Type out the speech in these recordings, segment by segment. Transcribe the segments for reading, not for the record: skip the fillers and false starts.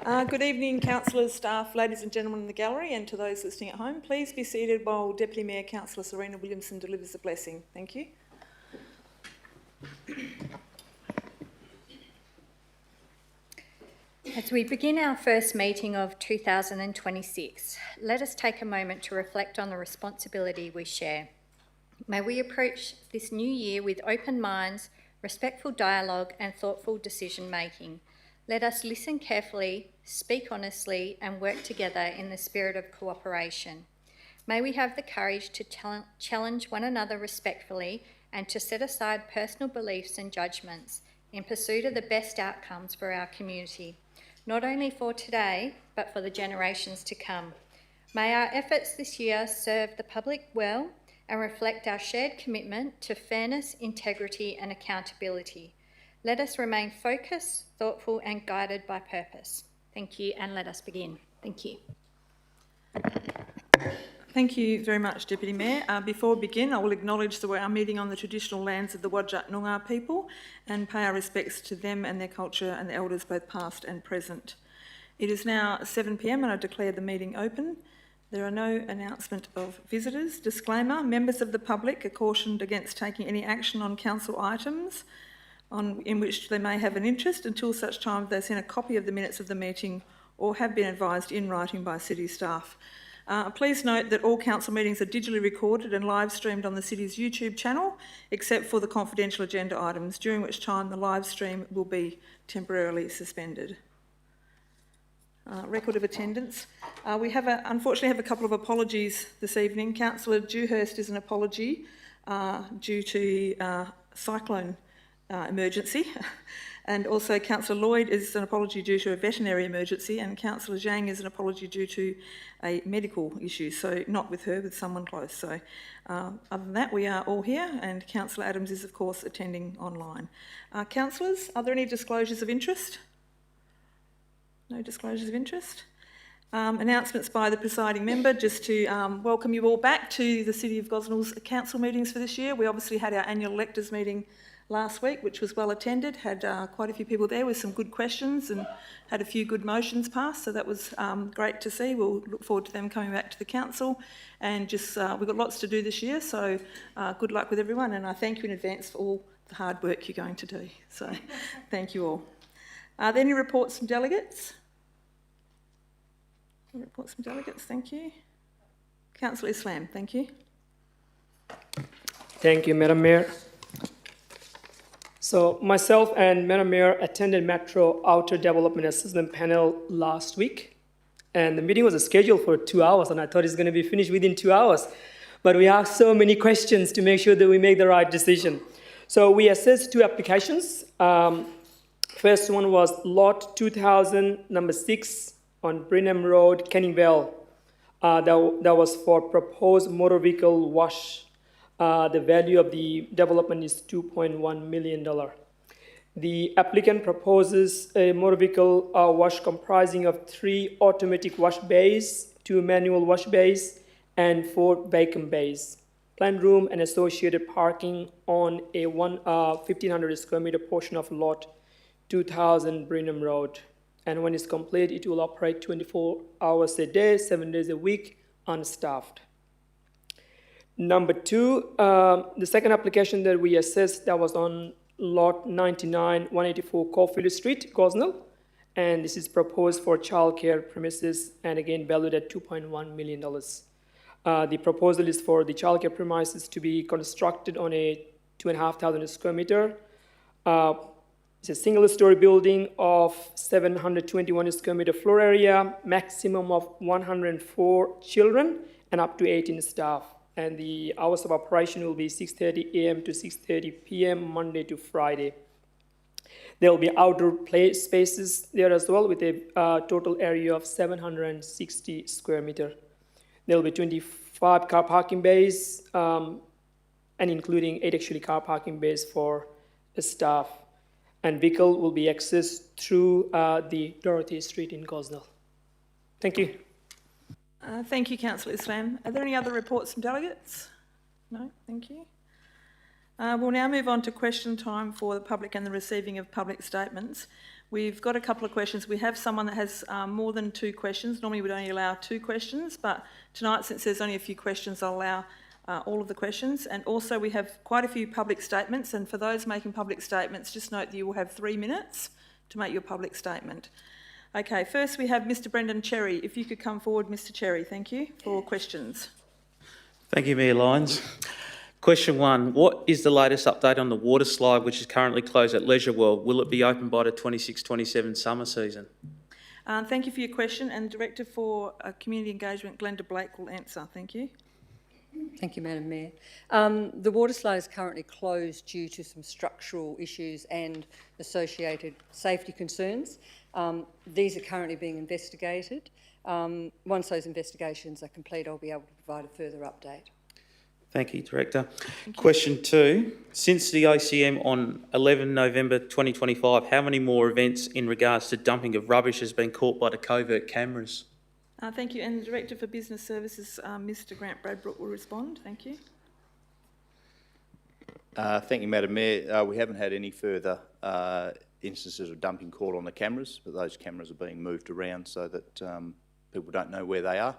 Good evening, councillors, staff, ladies and gentlemen in the gallery, and to those listening at home. Please be seated while Deputy Mayor Councillor Serena Williamson delivers the blessing. Thank you. As we begin our first meeting of 2026, let us take a moment to reflect on the responsibility we share. May we approach this new year with open minds, respectful dialogue and thoughtful decision-making. Let us listen carefully, speak honestly and work together in the spirit of cooperation. May we have the courage to challenge one another respectfully and to set aside personal beliefs and judgments in pursuit of the best outcomes for our community, not only for today, but for the generations to come. May our efforts this year serve the public well and reflect our shared commitment to fairness, integrity and accountability. Let us remain focused, thoughtful and guided by purpose. Thank you, and let us begin. Thank you. Thank you very much, Deputy Mayor. Before we begin, I will acknowledge that we are meeting on the traditional lands of the Whadjuk Noongar people and pay our respects to them and their culture and the elders both past and present. It is now 7 p.m. and I declare the meeting open. There are no announcement of visitors. Disclaimer, members of the public are cautioned against taking any action on council items in which they may have an interest until such time they've seen a copy of the minutes of the meeting or have been advised in writing by city staff. Please note that all council meetings are digitally recorded and live streamed on the city's YouTube channel, except for the confidential agenda items, during which time the live stream will be temporarily suspended. Record of attendance. We unfortunately have a couple of apologies this evening. Councillor Dewhurst is an apology due to cyclone emergency, and also Councillor Lloyd is an apology due to a veterinary emergency, and Councillor Zhang is an apology due to a medical issue, so not with her, with someone close. So other than that, we are all here, and Councillor Adams is of course attending online. Councillors, are there any disclosures of interest? No disclosures of interest. Announcements by the presiding member, just to welcome you all back to the City of Gosnells council meetings for this year. We obviously had our annual electors meeting last week, which was well attended, had quite a few people there with some good questions and had a few good motions passed, so that was great to see. We'll look forward to them coming back to the council, and just we've got lots to do this year, so good luck with everyone, and I thank you in advance for all the hard work you're going to do, so thank you all. Are there any reports from delegates? Reports from delegates, thank you. Councillor Islam, thank you. Thank you, Madam Mayor. So myself and Madam Mayor attended Metro Outer Development Assessment Panel last week, and the meeting was scheduled for 2 hours, and I thought it's going to be finished within 2 hours. But we asked so many questions to make sure that we make the right decision. So we assessed 2 applications. First one was Lot 2000, number 6 on Beckenham Road, Vale. That was for proposed motor vehicle wash. The value of the development is $2.1 million. The applicant proposes a motor vehicle wash comprising of 3 automatic wash bays, 2 manual wash bays, and 4 vacant bays. Plant room and associated parking on a 1,500 square meter portion of lot 2000 Beckenham Road. And when it's complete, it will operate 24 hours a day, 7 days a week, unstaffed. Number 2, the second application that we assessed, that was on lot 99, 184 Caulfield Street, Gosnells, and this is proposed for childcare premises and again valued at $2.1 million. The proposal is for the childcare premises to be constructed on a 2,500 square meter. It's a single-story building of 721 square meter floor area, maximum of 104 children and up to 18 staff. And the hours of operation will be 6:30 a.m. to 6:30 p.m. Monday to Friday. There will be outdoor play spaces there as well with a total area of 760 square meter. There will be 25 car parking bays and including 8 actually car parking bays for the staff. And vehicle will be accessed through the Dorothy Street in Gosnells. Thank you. Thank you, Councillor Islam. Are there any other reports from delegates? No, thank you. We'll now move on to question time for the public and the receiving of public statements. We've got a couple of questions. We have someone that has more than 2 questions. Normally we'd only allow 2 questions, but tonight, since there's only a few questions, I'll allow all of the questions. And also we have quite a few public statements, and for those making public statements, just note that you will have 3 minutes to make your public statement. Okay, first we have Mr Brendan Cherry. If you could come forward, Mr Cherry, thank you, for questions. Thank you, Mayor Lyons. Question 1, what is the latest update on the water slide which is currently closed at Ladywell? Will it be open by the 26-27 summer season? Thank you for your question, and Director for Community Engagement, Glenda Blake, will answer. Thank you. Thank you, Madam Mayor. The water slide is currently closed due to some structural issues and associated safety concerns. These are currently being investigated. Once those investigations are complete, I'll be able to provide a further update. Thank you, Director. Question 2, since the OCM on 11 November 2025, how many more events in regards to dumping of rubbish has been caught by the covert cameras? Thank you. And the Director for Business Services, Mr Grant Bradbrook, will respond. Thank you. Thank you, Madam Mayor. We haven't had any further instances of dumping caught on the cameras, but those cameras are being moved around so that people don't know where they are,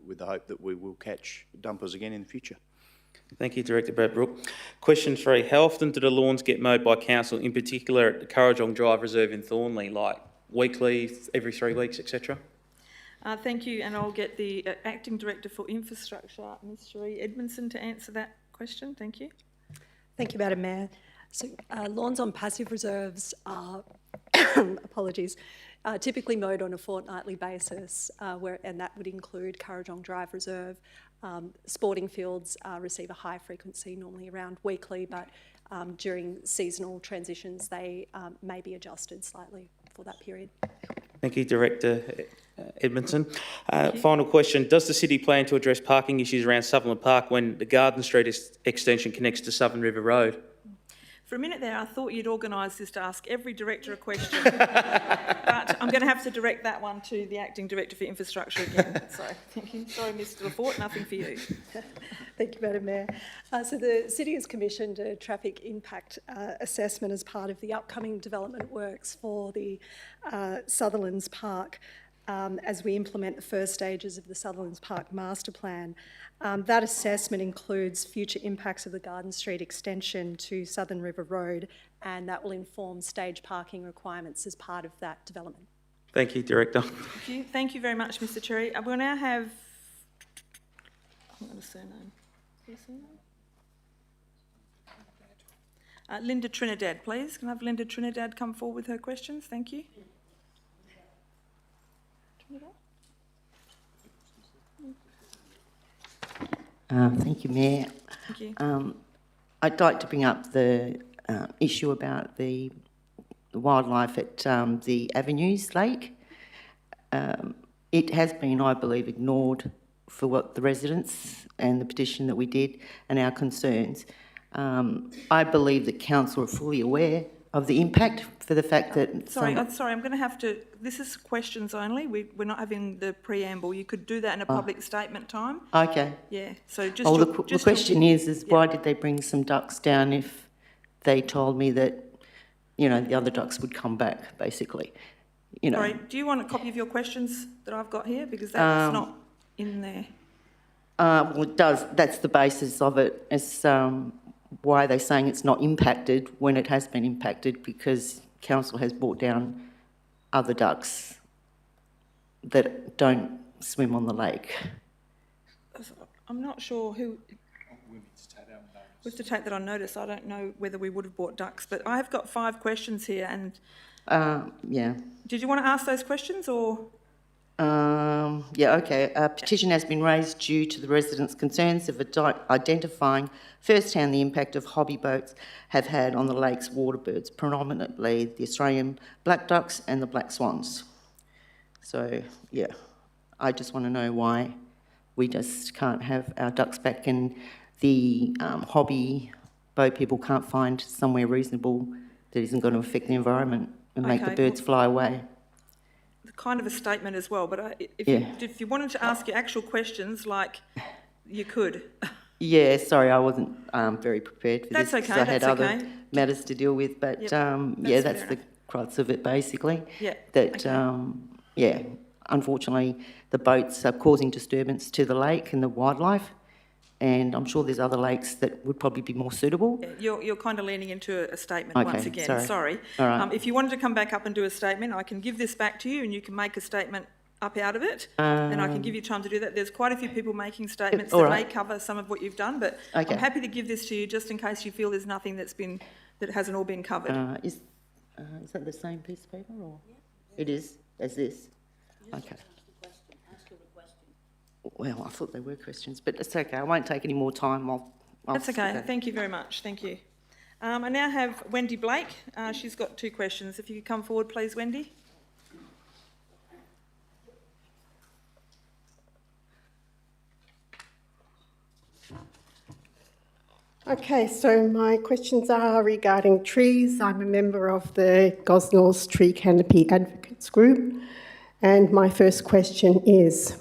with the hope that we will catch dumpers again in the future. Thank you, Director Bradbrook. Question 3, how often do the lawns get mowed by council, in particular at the Currajong Drive Reserve in Thornlie, like weekly, every 3 weeks, etc.? Thank you, and I'll get the Acting Director for Infrastructure, Ms Cherie Edmondson, to answer that question. Thank you. Thank you, Madam Mayor. So, lawns on passive reserves are, apologies, typically mowed on a fortnightly basis, and that would include Currajong Drive Reserve. Sporting fields receive a high frequency, normally around weekly, but during seasonal transitions, they may be adjusted slightly for that period. Thank you, Director Edmondson. Final question, does the City plan to address parking issues around Sutherland Park when the Garden Street extension connects to Southern River Road? For a minute there, I thought you'd organised this to ask every director a question, but I'm going to have to direct that one to the Acting Director for Infrastructure again. So, thank you. Sorry, Mr Lafort, nothing for you. Thank you, Madam Mayor. So the City has commissioned a traffic impact assessment as part of the upcoming development works for the Sutherlands Park as we implement the first stages of the Sutherlands Park Master Plan. That assessment includes future impacts of the Garden Street extension to Southern River Road, and that will inform stage parking requirements as part of that development. Thank you, Director. Thank you. Thank you very much, Mr Cherry. We'll now have... I've got a surname. Is there a surname? Linda Trinidad, please. Can I have Linda Trinidad come forward with her questions? Thank you. Trinidad? Thank you, Mayor. Thank you. I'd like to bring up the issue about the wildlife at the Avenues Lake. It has been, I believe, ignored for what the residents and the petition that we did and our concerns. I believe that council are fully aware of the impact for the fact that... Sorry, I'm going to have to... This is questions only. We're not having the preamble. You could do that in a public statement time. Okay. Yeah, so just... Oh, the question is why did they bring some ducks down if they told me that, you know, the other ducks would come back, basically? You know. Sorry, do you want a copy of your questions that I've got here? Because that's not in there. Well, it does. That's the basis of it. It's why they're saying it's not impacted when it has been impacted, because council has brought down other ducks that don't swim on the lake. I'm not sure who... We have to take that on notice. I don't know whether we would have bought ducks, but I have got 5 questions here, and... Yeah. Did you want to ask those questions, or...? Yeah, okay. A petition has been raised due to the residents' concerns of identifying firsthand the impact of hobby boats have had on the lake's water birds, predominantly the Australian black ducks and the black swans. So, yeah, I just want to know why we just can't have our ducks back, and the hobby boat people can't find somewhere reasonable that isn't going to affect the environment and make the birds fly away. Kind of a statement as well, but if you wanted to ask your actual questions, like, you could. Yeah, sorry, I wasn't very prepared for That's this. 'Cause okay, I had that's other okay. matters to deal with, but Yep, yeah, that's that's fair the crux of it, basically. Yeah, That, okay. yeah, unfortunately, the boats are causing disturbance to the lake and the wildlife, and I'm sure there's other lakes that would probably be more suitable. Yeah, you're kind of leaning into a statement Okay, once again, sorry. sorry. All right. If you wanted to come back up and do a statement, I can give this back to you and you can make a statement up out of it, and I can give you time to do that. There's quite a few people making statements all that right. may cover some of what you've done, but Okay. I'm happy to give this to you just in case you feel there's nothing that hasn't all been covered. Is that the same piece of paper, or? It is, as this? Okay. Well, I thought they were questions, but it's okay. I won't take any more time. That's okay. Thank you very much. Thank you. I now have Wendy Blake. She's got 2 questions. If you could come forward, please, Wendy. Okay, so my questions are regarding trees. I'm a member of the Gosnells Tree Canopy Advocates Group, and my first question is,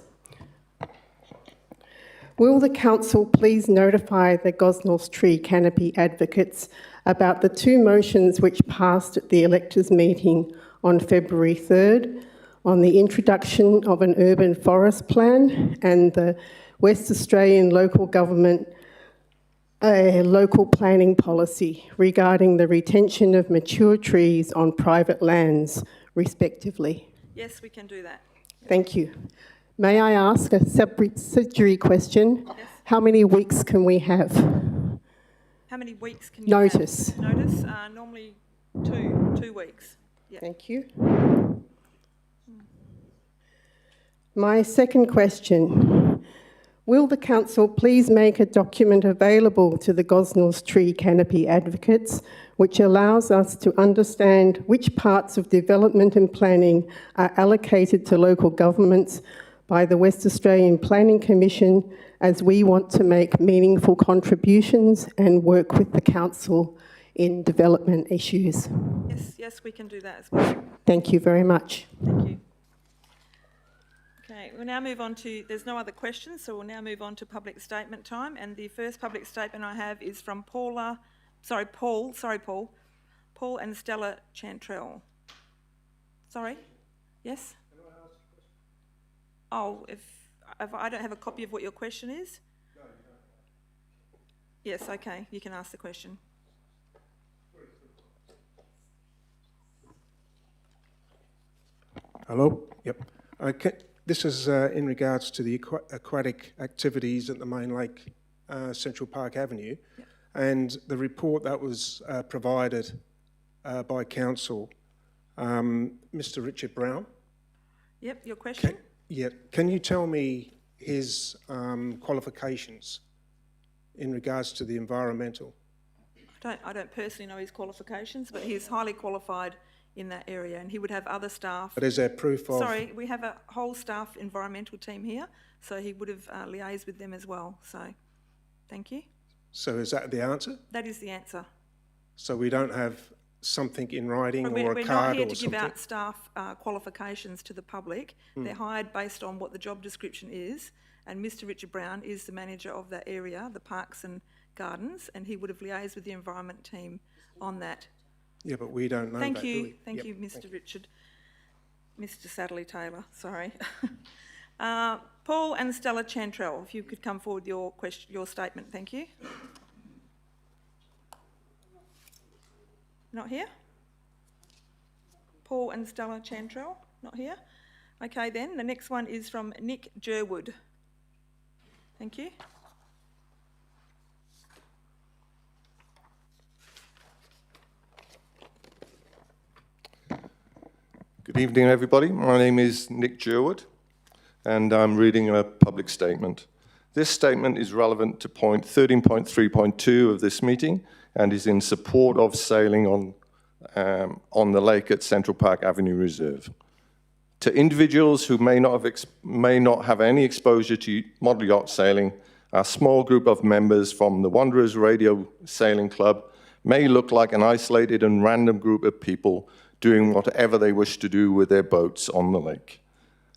will the council please notify the Gosnells Tree Canopy Advocates about the 2 motions which passed at the electors' meeting on February 3rd on the introduction of an urban forest plan and the West Australian local government local planning policy regarding the retention of mature trees on private lands, respectively? Yes, we can do that. Thank you. May I ask a subsidiary question? Yes. How many weeks can we have? How many weeks can you Notice. have? Notice? Normally 2 weeks. Yeah. Thank you. My second question. Will the council please make a document available to the Gosnells Tree Canopy Advocates which allows us to understand which parts of development and planning are allocated to local governments by the West Australian Planning Commission, as we want to make meaningful contributions and work with the council in development issues? Yes, we can do that as well. Thank you very much. Thank you. Okay, we'll now move on to, there's no other questions, so we'll now move on to public statement time. And the first public statement I have is from Paul and Stella Chantrell. Sorry? Yes? Oh, if I don't have a copy of what your question is? No, you don't. Yes, okay, you can ask the question. Hello? Yep. Okay. This is in regards to the aquatic activities at the main lake, Central Park Avenue, and the report that was provided by council, Mr. Richard Brown. Yep, your question? Can you tell me his qualifications in regards to the environmental? I don't personally know his qualifications, but he's highly qualified in that area, and he would have other staff. But is there proof of... Sorry, we have a whole staff environmental team here, so he would have liaised with them as well. So, thank you. So is that the answer? That is the answer. So we don't have something in writing or a card or something? We're not here to give out staff qualifications to the public. They're hired based on what the job description is, and Mr. Richard Brown is the manager of that area, the Parks and Gardens, and he would have liaised with the environment team on that. Yeah, but we don't know that, do we? Thank you, Mr. Richard. Mr. Sadlerly Taylor, sorry. Paul and Stella Chantrell, if you could come forward with your statement, thank you. Not here? Paul and Stella Chantrell, not here? Okay then, the next one is from Nick Jerwood. Thank you. Good evening, everybody. My name is Nick Jerwood, and I'm reading a public statement. This statement is relevant to point 13.3.2 of this meeting and is in support of sailing on the lake at Central Park Avenue Reserve. To individuals who may not have any exposure to model yacht sailing, a small group of members from the Wanderers Radio Sailing Club may look like an isolated and random group of people doing whatever they wish to do with their boats on the lake.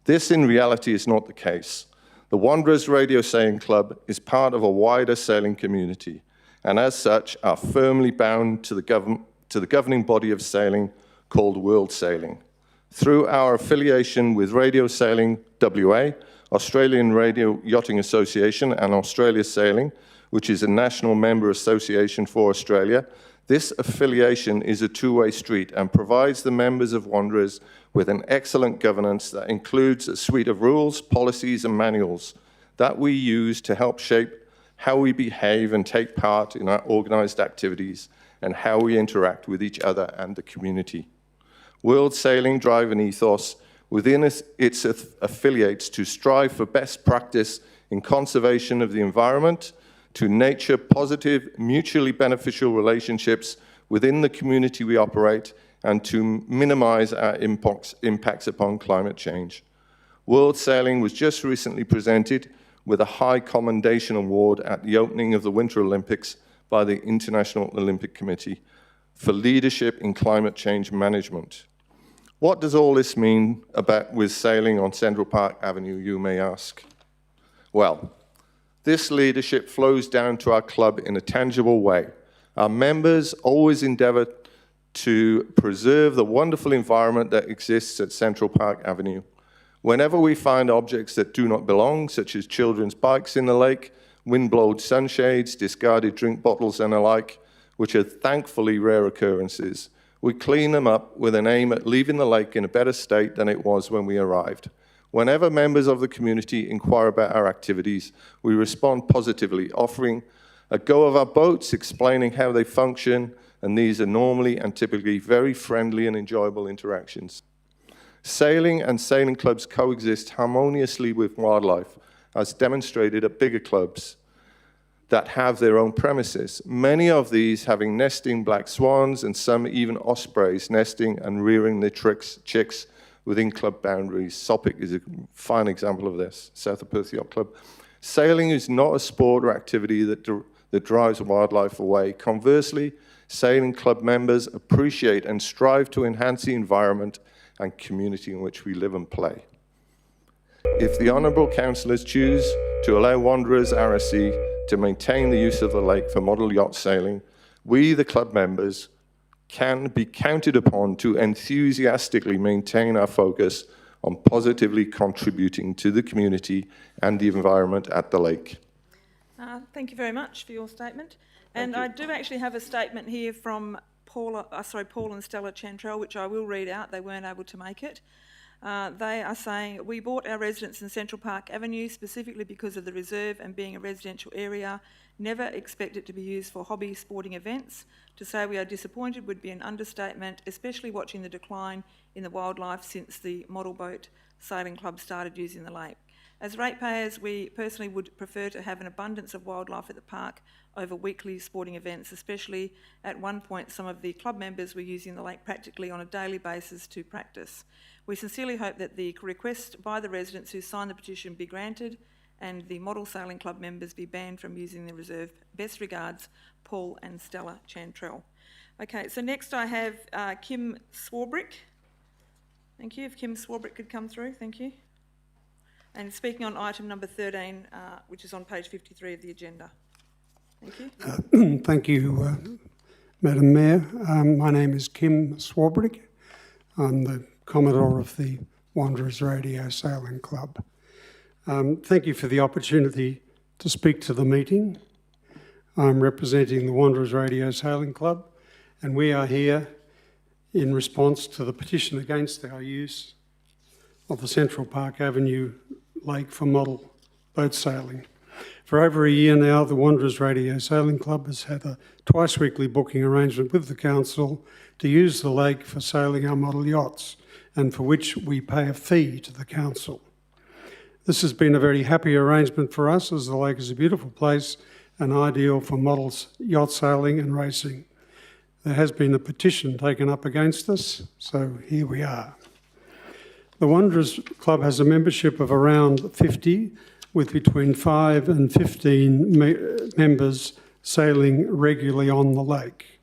This, in reality, is not the case. The The Wanderers Radio Sailing Club is part of a wider sailing community, and as such are firmly bound to the governing body of sailing called World Sailing. Through our affiliation with Radio Sailing WA, Australian Radio Yachting Association, and Australia Sailing, which is a national member association for Australia, this affiliation is a two-way street and provides the members of Wanderers with an excellent governance that includes a suite of rules, policies, and manuals that we use to help shape how we behave and take part in our organised activities and how we interact with each other and the community. World Sailing drive an ethos within its affiliates to strive for best practice in conservation of the environment, to nurture positive, mutually beneficial relationships within the community we operate, and to minimise our impacts upon climate change. World Sailing was just recently presented with a High Commendation Award at the opening of the Winter Olympics by the International Olympic Committee for leadership in climate change management. What does all this mean with sailing on Central Park Avenue, you may ask? Well, this leadership flows down to our club in a tangible way. Our members always endeavour to preserve the wonderful environment that exists at Central Park Avenue. Whenever we find objects that do not belong, such as children's bikes in the lake, wind-blown sunshades, discarded drink bottles and the like, which are thankfully rare occurrences, we clean them up with an aim at leaving the lake in a better state than it was when we arrived. Whenever members of the community inquire about our activities, we respond positively, offering a go of our boats, explaining how they function, and these are normally and typically very friendly and enjoyable interactions. Sailing and sailing clubs coexist harmoniously with wildlife, as demonstrated at bigger clubs that have their own premises, many of these having nesting black swans and some even ospreys nesting and rearing their chicks within club boundaries. Soppick is a fine example of this, South of Perth Yacht Club. Sailing is not a sport or activity that drives wildlife away. Conversely, sailing club members appreciate and strive to enhance the environment and community in which we live and play. If the Honourable Councillors choose to allow Wanderers RSC to maintain the use of the lake for model yacht sailing, we, the club members, can be counted upon to enthusiastically maintain our focus on positively contributing to the community and the environment at the lake. Thank you very much for your statement. And I do actually have a statement here from Paul and Stella Chantrell, which I will read out. They weren't able to make it. They are saying, we bought our residence in Central Park Avenue specifically because of the reserve and being a residential area. Never expect it to be used for hobby sporting events. To say we are disappointed would be an understatement, especially watching the decline in the wildlife since the model boat sailing club started using the lake. As ratepayers, we personally would prefer to have an abundance of wildlife at the park over weekly sporting events, especially at one point some of the club members were using the lake practically on a daily basis to practice. We sincerely hope that the request by the residents who signed the petition be granted and the model sailing club members be banned from using the reserve. Best regards, Paul and Stella Chantrell. Okay, so next I have Kim Swarbrick. Thank you. If Kim Swarbrick could come through, thank you. And speaking on item number 13, which is on page 53 of the agenda. Thank you. Thank you, Madam Mayor. My name is Kim Swarbrick. I'm the Commodore of the Wanderers Radio Sailing Club. Thank you for the opportunity to speak to the meeting. I'm representing the Wanderers Radio Sailing Club, and we are here in response to the petition against our use of the Central Park Avenue Lake for model boat sailing. For over a year now, the Wanderers Radio Sailing Club has had a twice-weekly booking arrangement with the council to use the lake for sailing our model yachts, and for which we pay a fee to the council. This has been a very happy arrangement for us, as the lake is a beautiful place and ideal for models yacht sailing and racing. There has been a petition taken up against us, so here we are. The Wanderers Club has a membership of around 50, with between 5 and 15 members sailing regularly on the lake.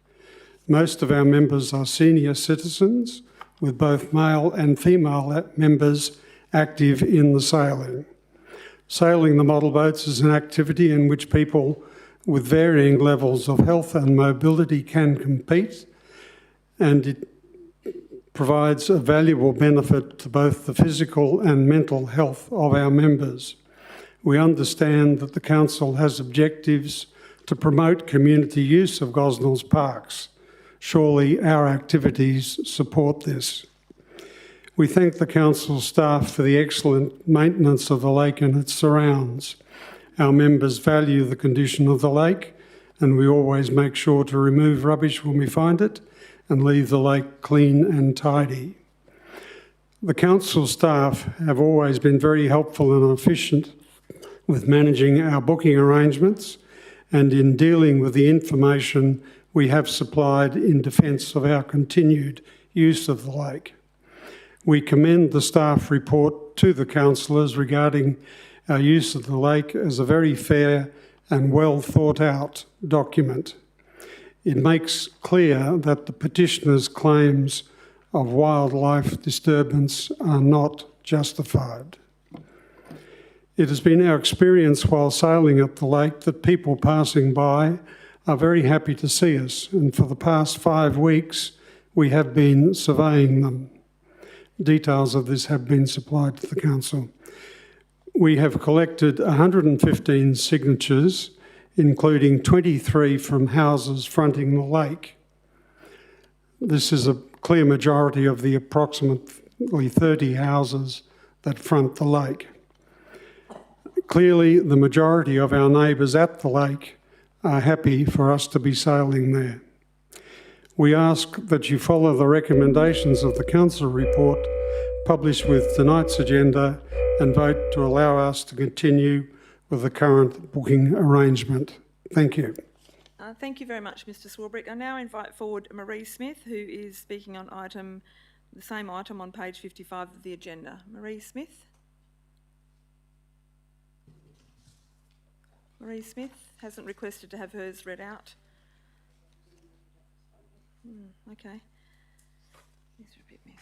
Most of our members are senior citizens, with both male and female members active in the sailing. Sailing the model boats is an activity in which people with varying levels of health and mobility can compete, and it provides a valuable benefit to both the physical and mental health of our members. We understand that the Council has objectives to promote community use of Gosnells parks. Surely our activities support this. We thank the Council staff for the excellent maintenance of the lake and its surrounds. Our members value the condition of the lake, and we always make sure to remove rubbish when we find it and leave the lake clean and tidy. The Council staff have always been very helpful and efficient with managing our booking arrangements and in dealing with the information we have supplied in defence of our continued use of the lake. We commend the staff report to the councillors regarding our use of the lake as a very fair and well thought out document. It makes clear that the petitioners' claims of wildlife disturbance are not justified. It has been our experience while sailing up the lake that people passing by are very happy to see us, and for the past 5 weeks we have been surveying them. Details of this have been supplied to the Council. We have collected 115 signatures, including 23 from houses fronting the lake. This is a clear majority of the approximately 30 houses that front the lake. Clearly, the majority of our neighbours at the lake are happy for us to be sailing there. We ask that you follow the recommendations of the Council report published with tonight's agenda and vote to allow us to continue with the current booking arrangement. Thank you. Thank you very much, Mr Swarbrick. I now invite forward Marie Smith, who is speaking on the same item on page 55 of the agenda. Marie Smith. Marie Smith hasn't requested to have hers read out. Okay. These are a bit messy.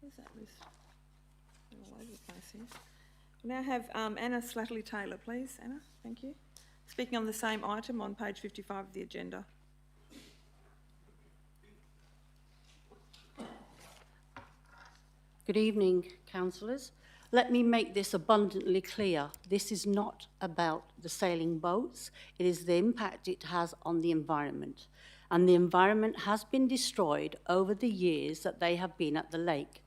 Where's that list? They're all over the place here. We now have Anna Slattery-Taylor, please. Anna, thank you. Speaking on the same item on page 55 of the agenda. Good evening, councillors. Let me make this abundantly clear. This is not about the sailing boats. It is the impact it has on the environment. And the environment has been destroyed over the years that they have been at the lake.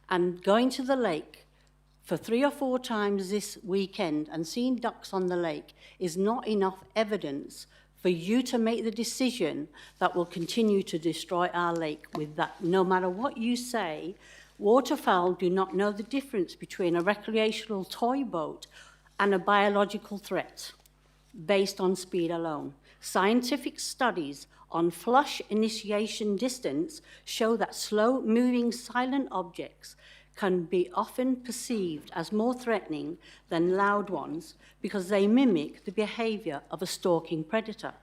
And going to the lake for 3 or 4 times this weekend and seeing ducks on the lake is not enough evidence for you to make the decision that will continue to destroy our lake with that. No matter what you say, waterfowl do not know the difference between a recreational toy boat and a biological threat based on speed alone. Scientific studies on flush initiation distance show that slow-moving silent objects can be often perceived as more threatening than loud ones because they mimic the behaviour of a stalking predator.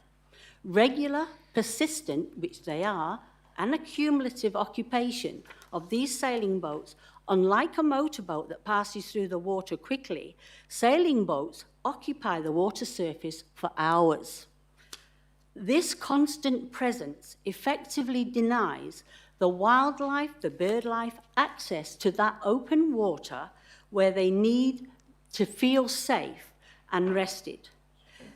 Regular, persistent, which they are, and a cumulative occupation of these sailing boats, unlike a motorboat that passes through the water quickly, sailing boats occupy the water surface for hours. This constant presence effectively denies the wildlife, the bird life, access to that open water where they need to feel safe and rested.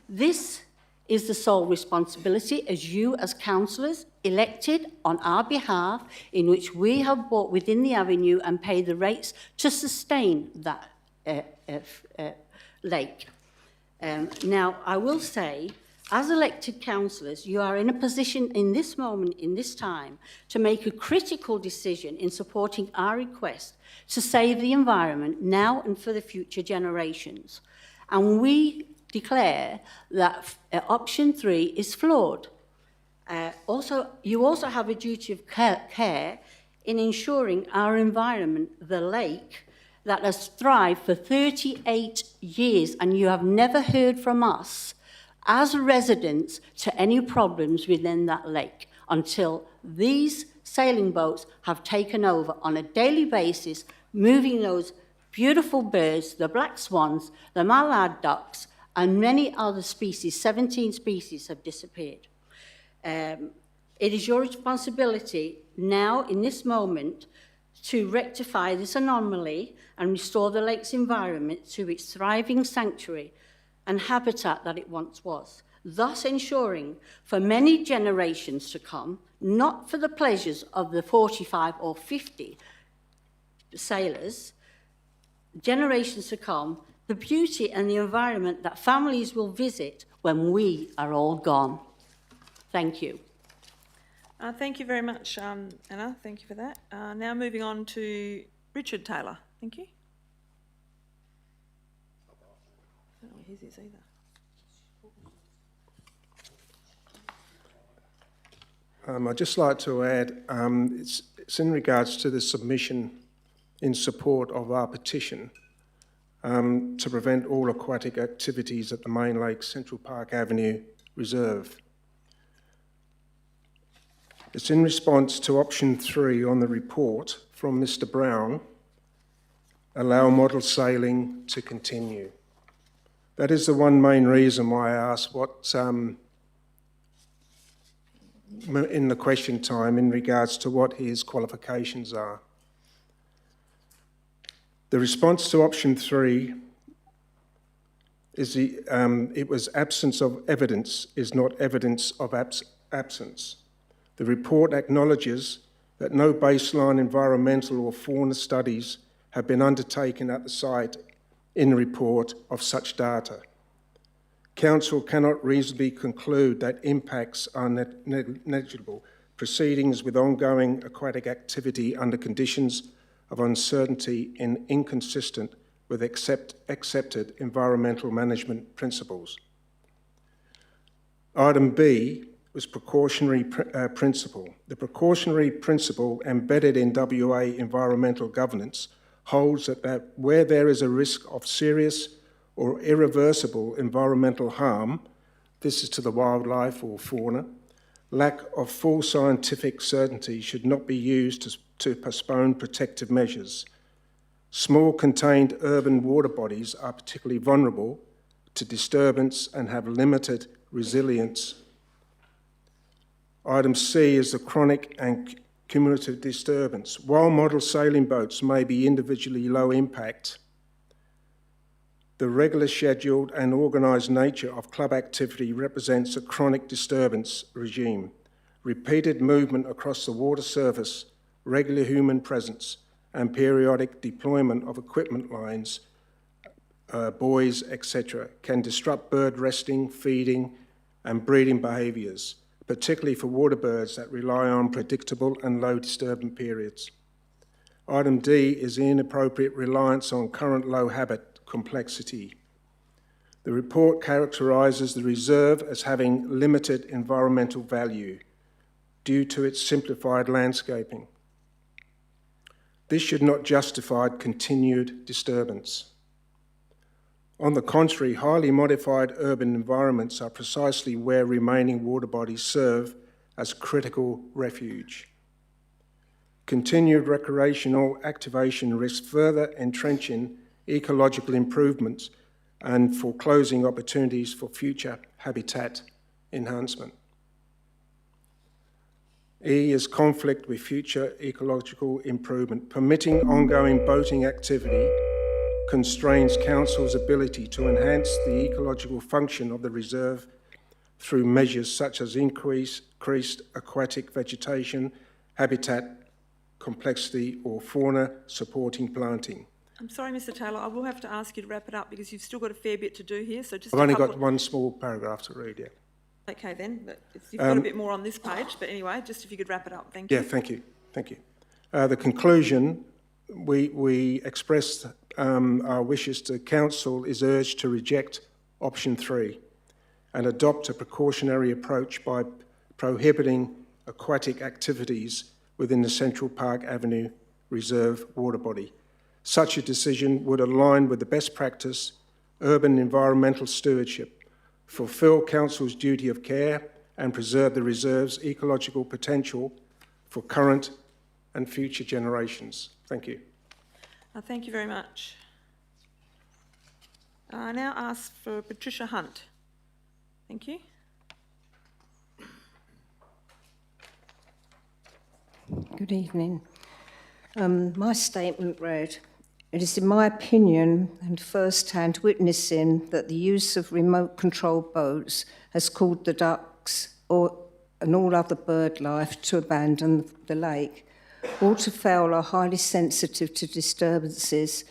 This is the sole responsibility as you as councillors elected on our behalf, in which we have bought within the avenue and paid the rates to sustain that lake. Now, I will say, as elected councillors, you are in a position in this moment, in this time, to make a critical decision in supporting our request to save the environment now and for the future generations. And we declare that option 3 is flawed. You also have a duty of care in ensuring our environment, the lake, that has thrived for 38 years, and you have never heard from us as residents to any problems within that lake. until these sailing boats have taken over on a daily basis, moving those beautiful birds, the black swans, the mallard ducks, and many other species. 17 species have disappeared. It is your responsibility now, in this moment, to rectify this anomaly and restore the lake's environment to its thriving sanctuary and habitat that it once was, thus ensuring for many generations to come, not for the pleasures of the 45 or 50 sailors, generations to come, the beauty and the environment that families will visit when we are all gone. Thank you. Thank you very much, Anna. Thank you for that. Now moving on to Richard Taylor. Thank you. I don't know where his is either. I'd just like to add, it's in regards to the submission in support of our petition to prevent all aquatic activities at the Main Lake Central Park Avenue Reserve. It's in response to option 3 on the report from Mr. Brown, allow model sailing to continue. That is the one main reason why I asked what, in the question time, in regards to what his qualifications are. The response to option 3 is it was absence of evidence is not evidence of absence. The report acknowledges that no baseline environmental or fauna studies have been undertaken at the site in the report of such data. Council cannot reasonably conclude that impacts are negligible. Proceedings with ongoing aquatic activity under conditions of uncertainty and inconsistent with accepted environmental management principles. Item B was precautionary principle. The precautionary principle embedded in WA environmental governance holds that where there is a risk of serious or irreversible environmental harm, this is to the wildlife or fauna, lack of full scientific certainty should not be used to postpone protective measures. Small contained urban water bodies are particularly vulnerable to disturbance and have limited resilience. Item C is the chronic and cumulative disturbance. While model sailing boats may be individually low impact, the regular scheduled and organised nature of club activity represents a chronic disturbance regime. Repeated movement across the water surface, regular human presence, and periodic deployment of equipment lines, buoys, etc., can disrupt bird resting, feeding, and breeding behaviours, particularly for water birds that rely on predictable and low disturbance periods. Item D is the inappropriate reliance on current low habit complexity. The report characterises the reserve as having limited environmental value due to its simplified landscaping. This should not justify continued disturbance. On the contrary, highly modified urban environments are precisely where remaining water bodies serve as critical refuge. Continued recreational activation risks further entrenching ecological improvements and foreclosing opportunities for future habitat enhancement. E is conflict with future ecological improvement. Permitting ongoing boating activity constrains Council's ability to enhance the ecological function of the reserve through measures such as increased aquatic vegetation, habitat complexity, or fauna supporting planting. I'm sorry, Mr. Taylor, I will have to ask you to wrap it up because you've still got a fair bit to do here. So just I've only got one small paragraph to read, yeah. Okay then, but you've got a bit more on this page, but anyway, just if you could wrap it up, thank you. Yeah, thank you, thank you. The conclusion, we expressed our wishes to Council is urged to reject option 3 and adopt a precautionary approach by prohibiting aquatic activities within the Central Park Avenue Reserve water body. Such a decision would align with the best practice, urban environmental stewardship, fulfil Council's duty of care and preserve the reserve's ecological potential for current and future generations. Thank you. Thank you very much. I now ask for Patricia Hunt. Thank you. Good evening. My statement read, "It is in my opinion and first-hand witnessing that the use of remote-controlled boats has caused the ducks and all other bird life to abandon the lake. Waterfowl are highly sensitive to disturbances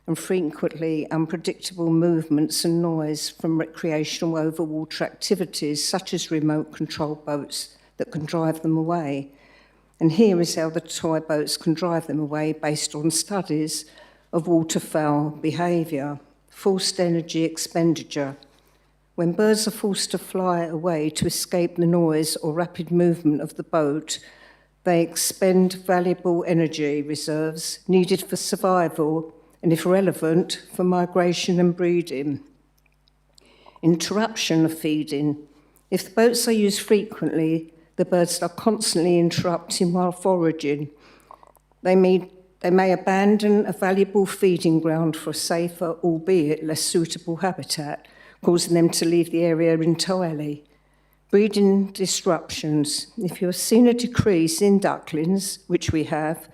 and frequently unpredictable movements and noise from recreational overwater activities such as remote-controlled boats that can drive them away. And here is how the toy boats can drive them away based on studies of waterfowl behaviour. Forced energy expenditure. When birds are forced to fly away to escape the noise or rapid movement of the boat, they expend valuable energy reserves needed for survival and, if relevant, for migration and breeding. Interruption of feeding. If the boats are used frequently, the birds are constantly interrupting while foraging. They may abandon a valuable feeding ground for a safer, albeit less suitable habitat, causing them to leave the area entirely. Breeding disruptions. If you have seen a decrease in ducklings, which we have,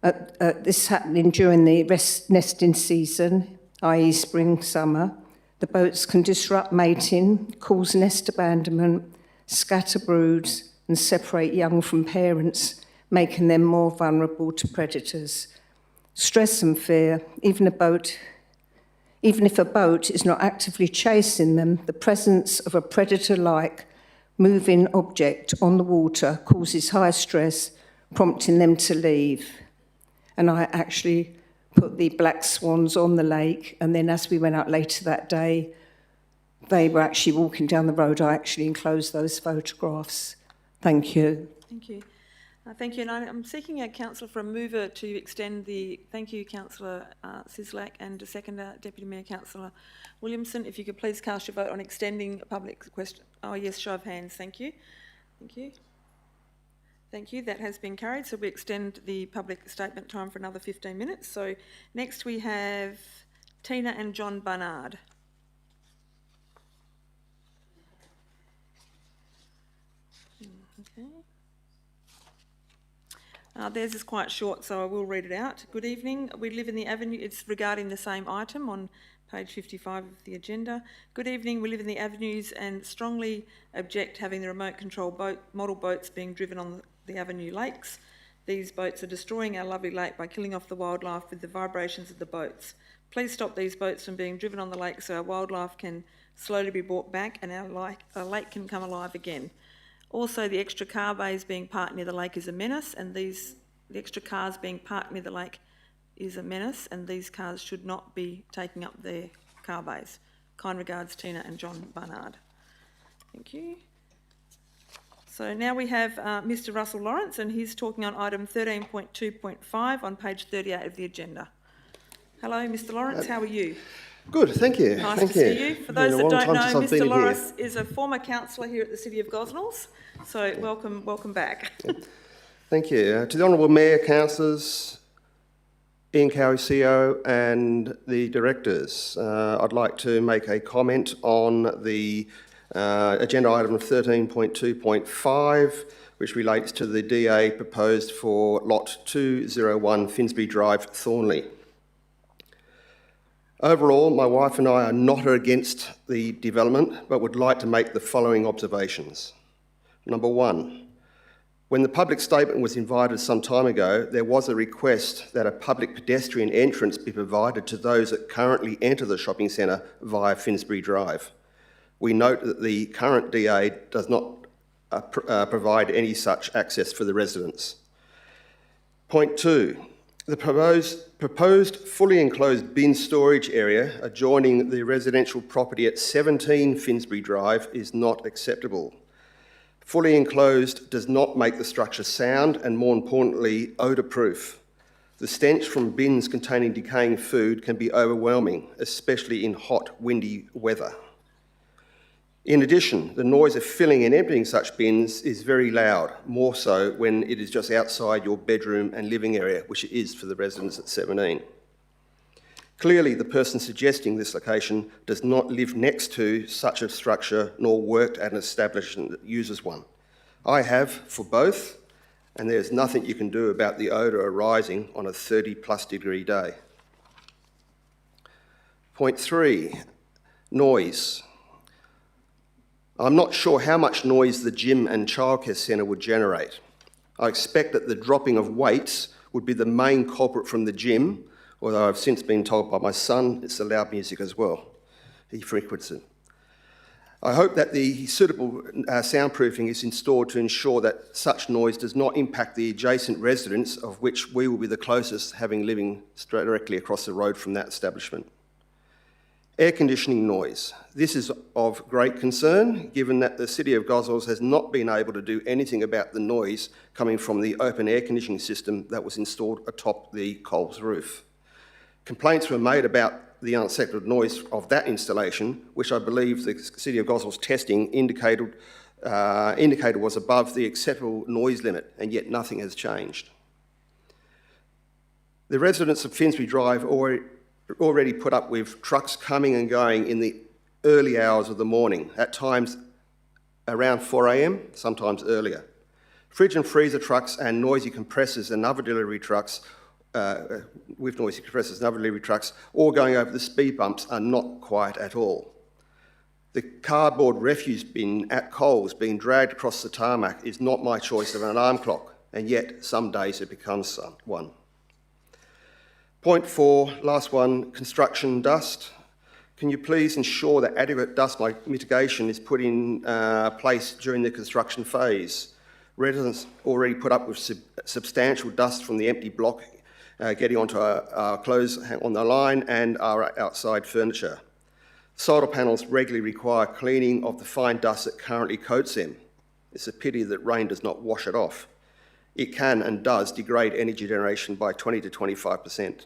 this happening during the nesting season, i.e. spring, summer, the boats can disrupt mating, cause nest abandonment, scatter broods and separate young from parents, making them more vulnerable to predators. Stress and fear. Even if a boat is not actively chasing them, the presence of a predator-like moving object on the water causes high stress, prompting them to leave. And I actually put the black swans on the lake, and then as we went out later that day, they were actually walking down the road. I actually enclosed those photographs. Thank you. Thank you. Thank you. And I'm seeking a councillor for a mover to extend the... Thank you, Councillor Sislak, and a seconder, Deputy Mayor Councillor Williamson. If you could please cast your vote on extending a public question. Oh, yes, show of hands. Thank you. Thank you. Thank you. That has been carried. So we extend the public statement time for another 15 minutes. So next we have Tina and John Barnard. Okay. Theirs is quite short, so I will read it out. Good evening. We live in the avenue. It's regarding the same item on page 55 of the agenda. Good evening. We live in the avenues and strongly object having the remote control model boats being driven on the avenue lakes. These boats are destroying our lovely lake by killing off the wildlife with the vibrations of the boats. Please stop these boats from being driven on the lake so our wildlife can slowly be brought back and our lake can come alive again. Also, the extra car bays being parked near the lake is a menace, and the extra cars being parked near the lake is a menace, and these cars should not be taking up their car bays. Kind regards, Tina and John Barnard. Thank you. So now we have Mr. Russell Lawrence, and he's talking on item 13.2.5 on page 38 of the agenda. Hello, Mr. Lawrence, how are you? Good, thank you. Nice to see you. For those that don't know, Mr. Lawrence is a former councillor here at the City of Gosnells, so welcome back. Thank you. To the Honourable Mayor, Councillors, Ian Cowie, CEO, and the Directors, I'd like to make a comment on the agenda item of 13.2.5, which relates to the DA proposed for Lot 201 Finsbury Drive, Thornlie. Overall, my wife and I are not against the development, but would like to make the following observations. Number one, when the public statement was invited some time ago, there was a request that a public pedestrian entrance be provided to those that currently enter the shopping centre via Finsbury Drive. We note that the current DA does not provide any such access for the residents. Point two, the proposed fully enclosed bin storage area adjoining the residential property at 17 Finsbury Drive is not acceptable. Fully enclosed does not make the structure sound and, more importantly, odour-proof. The stench from bins containing decaying food can be overwhelming, especially in hot, windy weather. In addition, the noise of filling and emptying such bins is very loud, more so when it is just outside your bedroom and living area, which it is for the residents at 17. Clearly, the person suggesting this location does not live next to such a structure nor worked at an establishment that uses one. I have for both, and there's nothing you can do about the odour arising on a 30+ degree day. Point 3, noise. I'm not sure how much noise the gym and childcare centre would generate. I expect that the dropping of weights would be the main culprit from the gym, although I've since been told by my son it's the loud music as well. He frequents it. I hope that the suitable soundproofing is installed to ensure that such noise does not impact the adjacent residents, of which we will be the closest, having living directly across the road from that establishment. Air conditioning noise. This is of great concern, given that the City of Gosnells has not been able to do anything about the noise coming from the open air conditioning system that was installed atop the Coles roof. Complaints were made about the unacceptable noise of that installation, which I believe the City of Gosnells testing indicated was above the acceptable noise limit, and yet nothing has changed. The residents of Finsbury Drive already put up with trucks coming and going in the early hours of the morning, at times around 4 a.m, sometimes earlier. Fridge and freezer trucks and noisy compressors and other delivery trucks all going over the speed bumps are not quiet at all. The cardboard refuse bin at Coles being dragged across the tarmac is not my choice of an alarm clock, and yet some days it becomes one. Point 4, last one, construction dust. Can you please ensure that adequate dust mitigation is put in place during the construction phase? Residents already put up with substantial dust from the empty block getting onto our clothes on the line and our outside furniture. Solar panels regularly require cleaning of the fine dust that currently coats them. It's a pity that rain does not wash it off. It can and does degrade energy generation by 20 to 25%.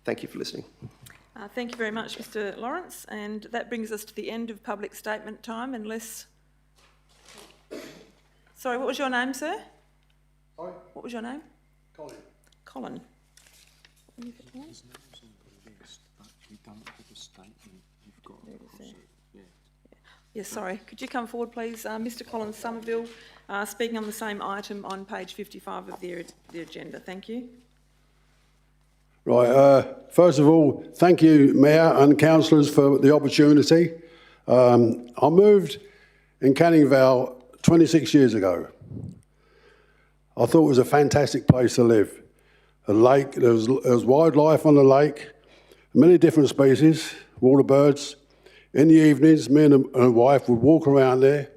Thank you for listening. Thank you very much, Mr. Lawrence, and that brings us to the end of public statement time, unless... Sorry, what was your name, sir? Sorry? What was your name? Colin. Colin. Yes, sorry. Could you come forward, please? Mr. Colin Somerville, speaking on the same item on page 55 of the agenda. Thank you. Right, first of all, thank you, Mayor and councillors, for the opportunity. I moved in Canning Vale 26 years ago. I thought it was a fantastic place to live. A lake, there was wildlife on the lake, many different species, water birds. In the evenings, me and a wife would walk around there,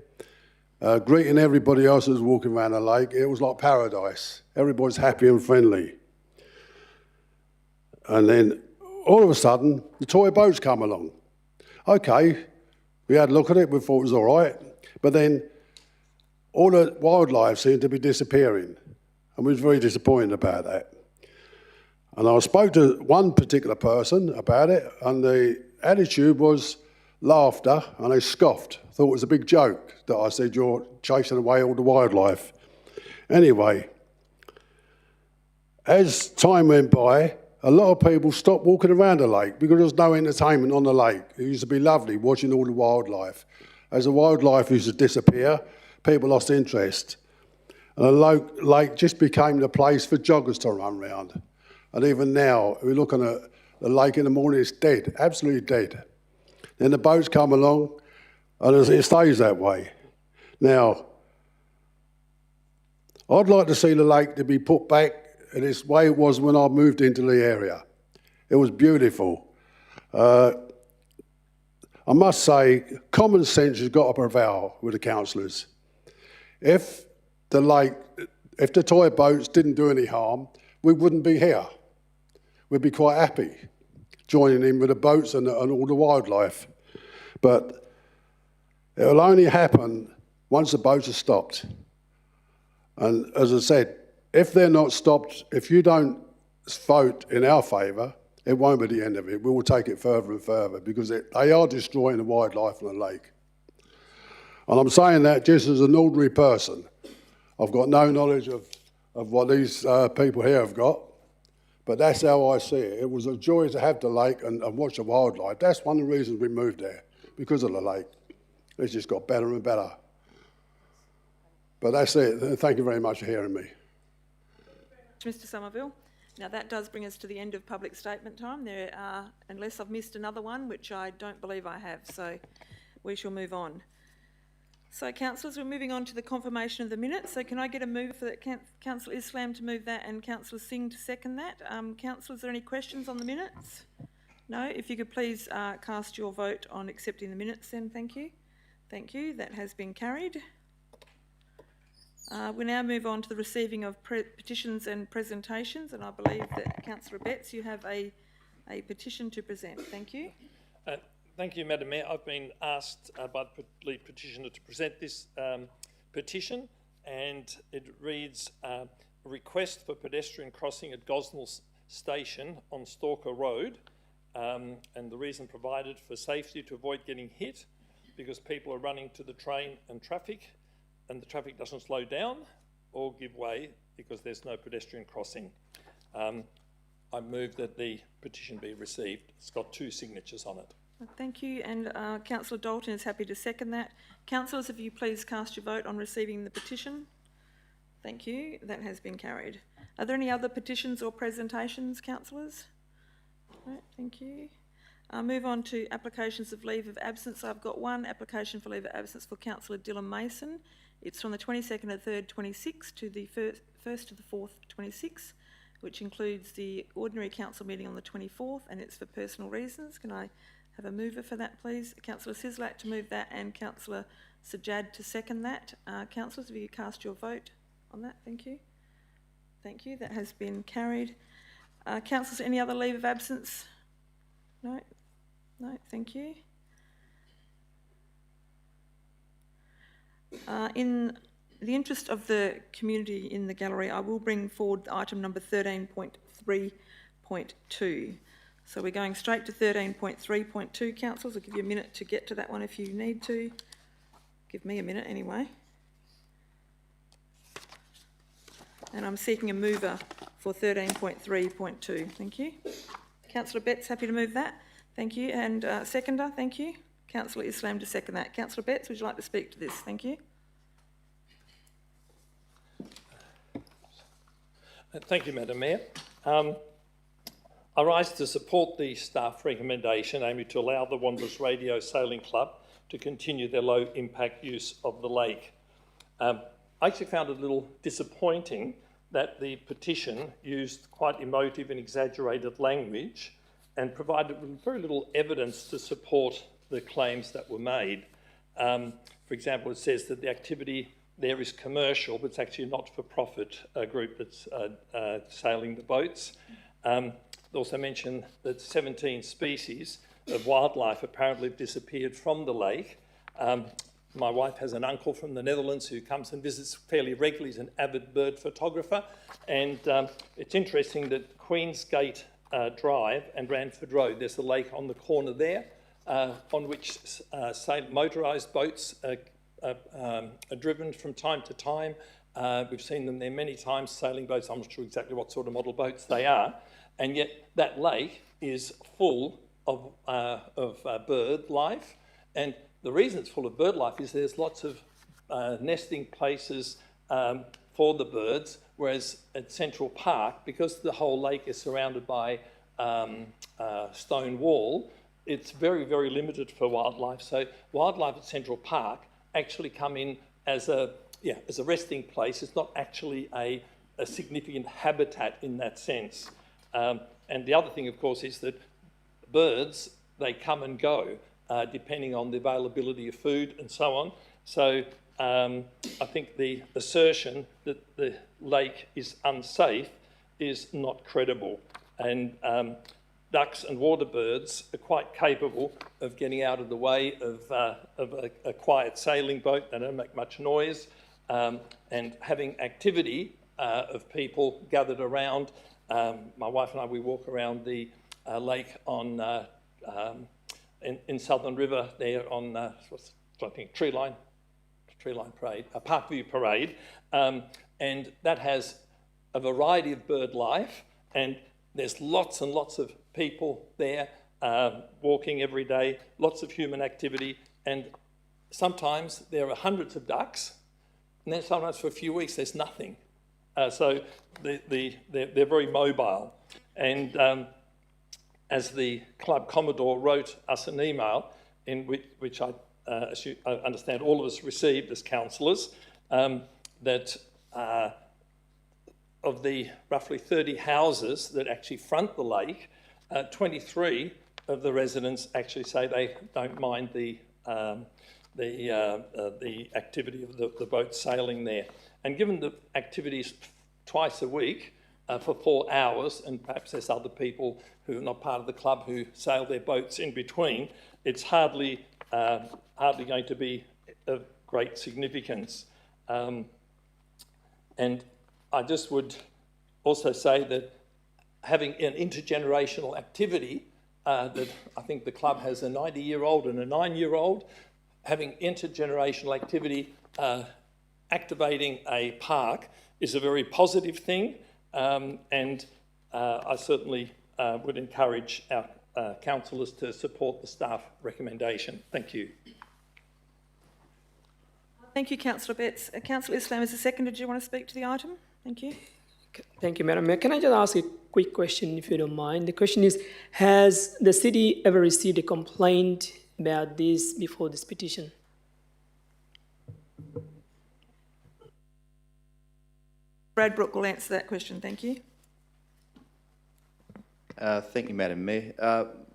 greeting everybody else that was walking around the lake. It was like paradise. Everybody's happy and friendly. And then, all of a sudden, the toy boats come along. Okay, we had a look at it, we thought it was all right, but then all the wildlife seemed to be disappearing, and we was very disappointed about that. And I spoke to one particular person about it, and the attitude was laughter, and they scoffed. Thought it was a big joke that I said, you're chasing away all the wildlife. Anyway, as time went by, a lot of people stopped walking around the lake because there was no entertainment on the lake. It used to be lovely watching all the wildlife. As the wildlife used to disappear, people lost interest. And the lake just became the place for joggers to run around. And even now, we're looking at the lake in the morning, it's dead, absolutely dead. Then the boats come along, and it stays that way. Now, I'd like to see the lake to be put back in its way it was when I moved into the area. It was beautiful. I must say, common sense has got to prevail with the councillors. If the toy boats didn't do any harm, we wouldn't be here. We'd be quite happy joining in with the boats and all the wildlife. But it will only happen once the boats are stopped. And as I said, if they're not stopped, if you don't vote in our favour, it won't be the end of it. We will take it further and further because they are destroying the wildlife on the lake. And I'm saying that just as an ordinary person. I've got no knowledge of what these people here have got, but that's how I see it. It was a joy to have the lake and watch the wildlife. That's one of the reasons we moved there, because of the lake. It's just got better and better. But that's it. Thank you very much for hearing me. Mr Somerville. Now that does bring us to the end of public statement time. There are, unless I've missed another one, which I don't believe I have, so we shall move on. So councillors, we're moving on to the confirmation of the minutes. So can I get a move for that? Councillor Islam to move that and Councillor Singh to second that. Councillors, are there any questions on the minutes? No? If you could please cast your vote on accepting the minutes then, thank you. Thank you, that has been carried. We now move on to the receiving of petitions and presentations, and I believe that Councillor Betts, you have a petition to present. Thank you. Thank you, Madam Mayor. I've been asked by the lead petitioner to present this petition, and it reads, a request for pedestrian crossing at Gosnells Station on Stalker Road, and the reason provided for safety to avoid getting hit because people are running to the train and traffic, and the traffic doesn't slow down or give way because there's no pedestrian crossing. I move that the petition be received. It's got 2 signatures on it. Thank you, and Councillor Dalton is happy to second that. Councillors, if you please cast your vote on receiving the petition. Thank you, that has been carried. Are there any other petitions or presentations, councillors? No, thank you. I'll move on to applications of leave of absence. I've got one application for leave of absence for Councillor Dylan Mason. It's from the 22nd of 3rd 26 to the 1st of the 4th 26, which includes the ordinary council meeting on the 24th, and it's for personal reasons. Can I have a mover for that, please? Councillor Sislak to move that and Councillor Sajjad to second that. Councillors, if you cast your vote on that, thank you. Thank you, that has been carried. Councillors, any other leave of absence? No? No, thank you. In the interest of the community in the gallery, I will bring forward item number 13.3.2. So we're going straight to 13.3.2, councillors. I'll give you a minute to get to that one if you need to. Give me a minute anyway. And I'm seeking a mover for 13.3.2. Thank you. Councillor Betts, happy to move that. Thank you. And seconder, thank you. Councillor Islam to second that. Councillor Betts, would you like to speak to this? Thank you. Thank you, Madam Mayor. I rise to support the staff recommendation aiming to allow the Wanderers Radio Sailing Club to continue their low impact use of the lake. I actually found it a little disappointing that the petition used quite emotive and exaggerated language and provided very little evidence to support the claims that were made. For example, it says that the activity there is commercial, but it's actually a not-for-profit group that's sailing the boats. They also mentioned that 17 species of wildlife apparently have disappeared from the lake. My wife has an uncle from the Netherlands who comes and visits fairly regularly. He's an avid bird photographer. And it's interesting that Queensgate Drive and Ranford Road, there's a lake on the corner there on which motorised boats are driven from time to time. We've seen them there many times, sailing boats. I'm not sure exactly what sort of model boats they are. And yet that lake is full of bird life. And the reason it's full of bird life is there's lots of nesting places for the birds, whereas at Central Park, because the whole lake is surrounded by stone wall, it's very, very limited for wildlife. So wildlife at Central Park actually come in as a resting place. It's not actually a significant habitat in that sense. And the other thing, of course, is that birds, they come and go depending on the availability of food and so on. So I think the assertion that the lake is unsafe is not credible. And ducks and water birds are quite capable of getting out of the way of a quiet sailing boat. They don't make much noise. And having activity of people gathered around. My wife and I, we walk around the lake on in Southern River there on I think Tree Line. Parkview Parade, and that has a variety of bird life, and there's lots and lots of people there walking every day, lots of human activity, and sometimes there are hundreds of ducks, and then sometimes for a few weeks there's nothing. So they're very mobile. And as the club commodore wrote us an email, in which I understand all of us received as councillors, that of the roughly 30 houses that actually front the lake, 23 of the residents actually say they don't mind the activity of the boat sailing there. And given the activities twice a week for 4 hours, and perhaps there's other people who are not part of the club who sail their boats in between, it's hardly going to be of great significance. And I just would also say that having an intergenerational activity, that I think the club has a 90-year-old and a 9-year-old, having intergenerational activity, activating a park is a very positive thing, and I certainly would encourage our councillors to support the staff recommendation. Thank you. Thank you, Councillor Betts. Councillor Islam is the seconder. Do you want to speak to the item? Thank you. Thank you, Madam Mayor. Can I just ask a quick question, if you don't mind? The question is, has the city ever received a complaint about this before this petition? Brad Brook will answer that question. Thank you. Thank you, Madam Mayor.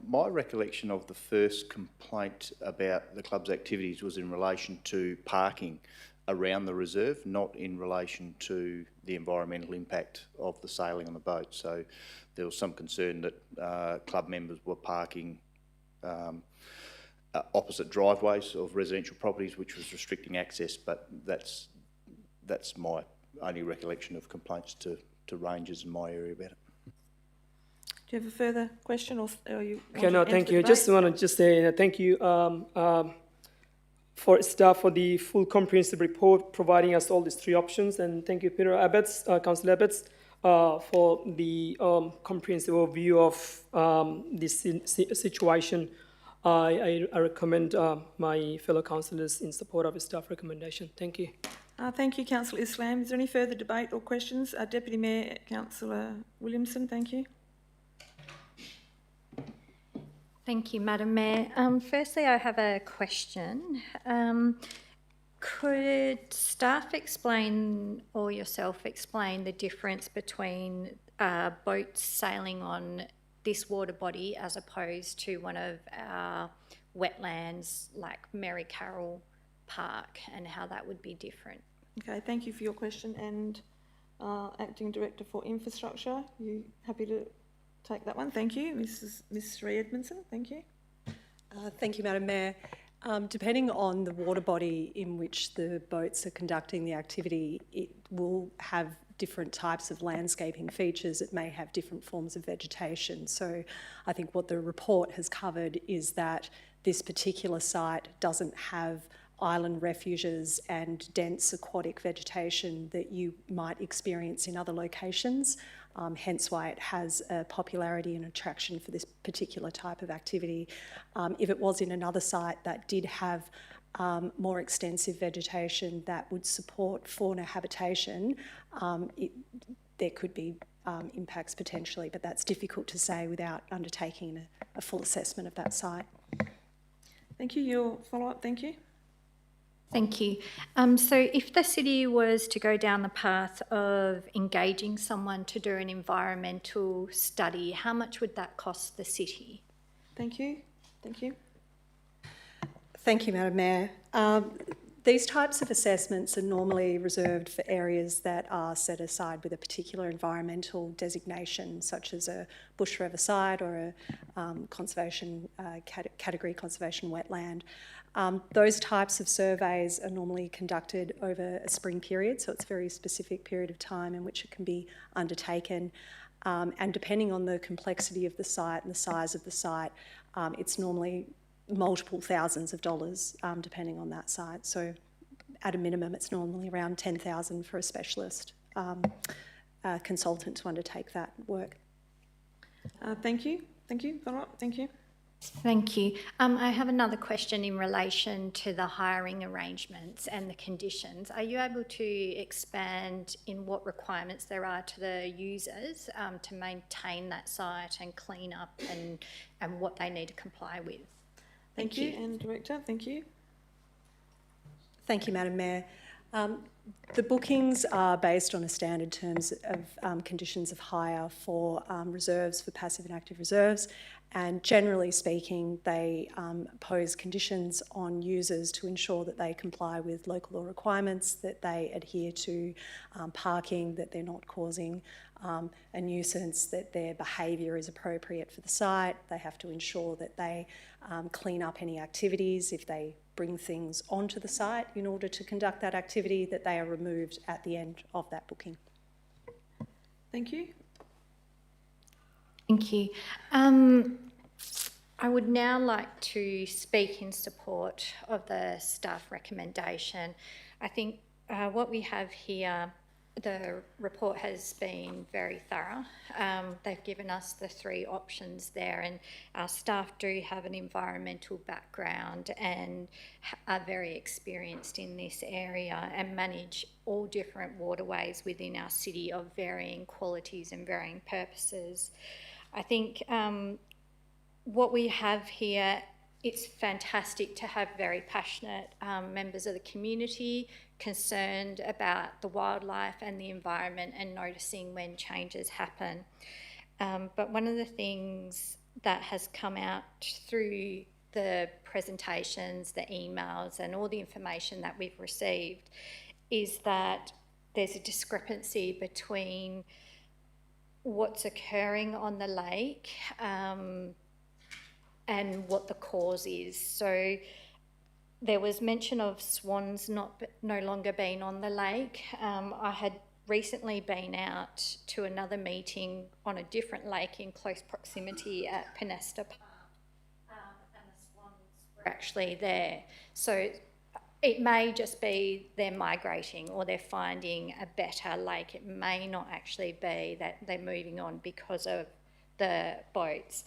My recollection of the first complaint about the club's activities was in relation to parking around the reserve, not in relation to the environmental impact of the sailing on the boat. So there was some concern that club members were parking opposite driveways of residential properties, which was restricting access, but that's my only recollection of complaints to rangers in my area about it. Do you have a further question, or you? Okay, no, thank you. I just want to say thank you for staff for the full comprehensive report, providing us all these 3 options, and thank you, Peter Abbots, Councillor Abbots, for the comprehensive overview of this situation. I recommend my fellow councillors in support of the staff recommendation. Thank you. Thank you, Councillor Islam. Is there any further debate or questions? Deputy Mayor, Councillor Williamson, thank you. Thank you, Madam Mayor. Firstly, I have a question. Could staff explain, or yourself explain, the difference between boats sailing on this water body as opposed to one of our wetlands like Mary Carroll Park, and how that would be different? Okay, thank you for your question. And Acting Director for Infrastructure, you happy to take that one? Thank you. Ms. Sri Edmondson, thank you. Thank you, Madam Mayor. Depending on the water body in which the boats are conducting the activity, it will have different types of landscaping features. It may have different forms of vegetation. So I think what the report has covered is that this particular site doesn't have island refuges and dense aquatic vegetation that you might experience in other locations, hence why it has a popularity and attraction for this particular type of activity. If it was in another site that did have more extensive vegetation that would support fauna habitation, there could be impacts potentially, but that's difficult to say without undertaking a full assessment of that site. Thank you. Your follow-up, thank you. Thank you. So if the city was to go down the path of engaging someone to do an environmental study, how much would that cost the city? Thank you. Thank you. Thank you, Madam Mayor. These types of assessments are normally reserved for areas that are set aside with a particular environmental designation, such as a bush river site or a conservation category conservation wetland. Those types of surveys are normally conducted over a spring period, so it's a very specific period of time in which it can be undertaken. And depending on the complexity of the site and the size of the site, it's normally multiple thousands of dollars depending on that site. So at a minimum, it's normally around $10,000 for a specialist consultant to undertake that work. Thank you. Thank you. All right. Thank you. Thank you. I have another question in relation to the hiring arrangements and the conditions. Are you able to expand in what requirements there are to the users to maintain that site and clean up and what they need to comply with? Thank you. And Director, thank you. Thank you, Madam Mayor. The bookings are based on a standard terms of conditions of hire for reserves, for passive and active reserves, and generally speaking, they pose conditions on users to ensure that they comply with local law requirements, that they adhere to parking, that they're not causing a nuisance, that their behaviour is appropriate for the site. They have to ensure that they clean up any activities if they bring things onto the site in order to conduct that activity, that they are removed at the end of that booking. Thank you. Thank you. I would now like to speak in support of the staff recommendation. I think what we have here, the report has been very thorough. They've given us the 3 options there, and our staff do have an environmental background and are very experienced in this area and manage all different waterways within our city of varying qualities and varying purposes. I think what we have here, it's fantastic to have very passionate members of the community concerned about the wildlife and the environment and noticing when changes happen. But one of the things that has come out through the presentations, the emails and all the information that we've received is that there's a discrepancy between what's occurring on the lake and what the cause is. So there was mention of swans no longer being on the lake. I had recently been out to another meeting on a different lake in close proximity at Penesta Park, and the swans were actually there. So it may just be they're migrating or they're finding a better lake. It may not actually be that they're moving on because of the boats.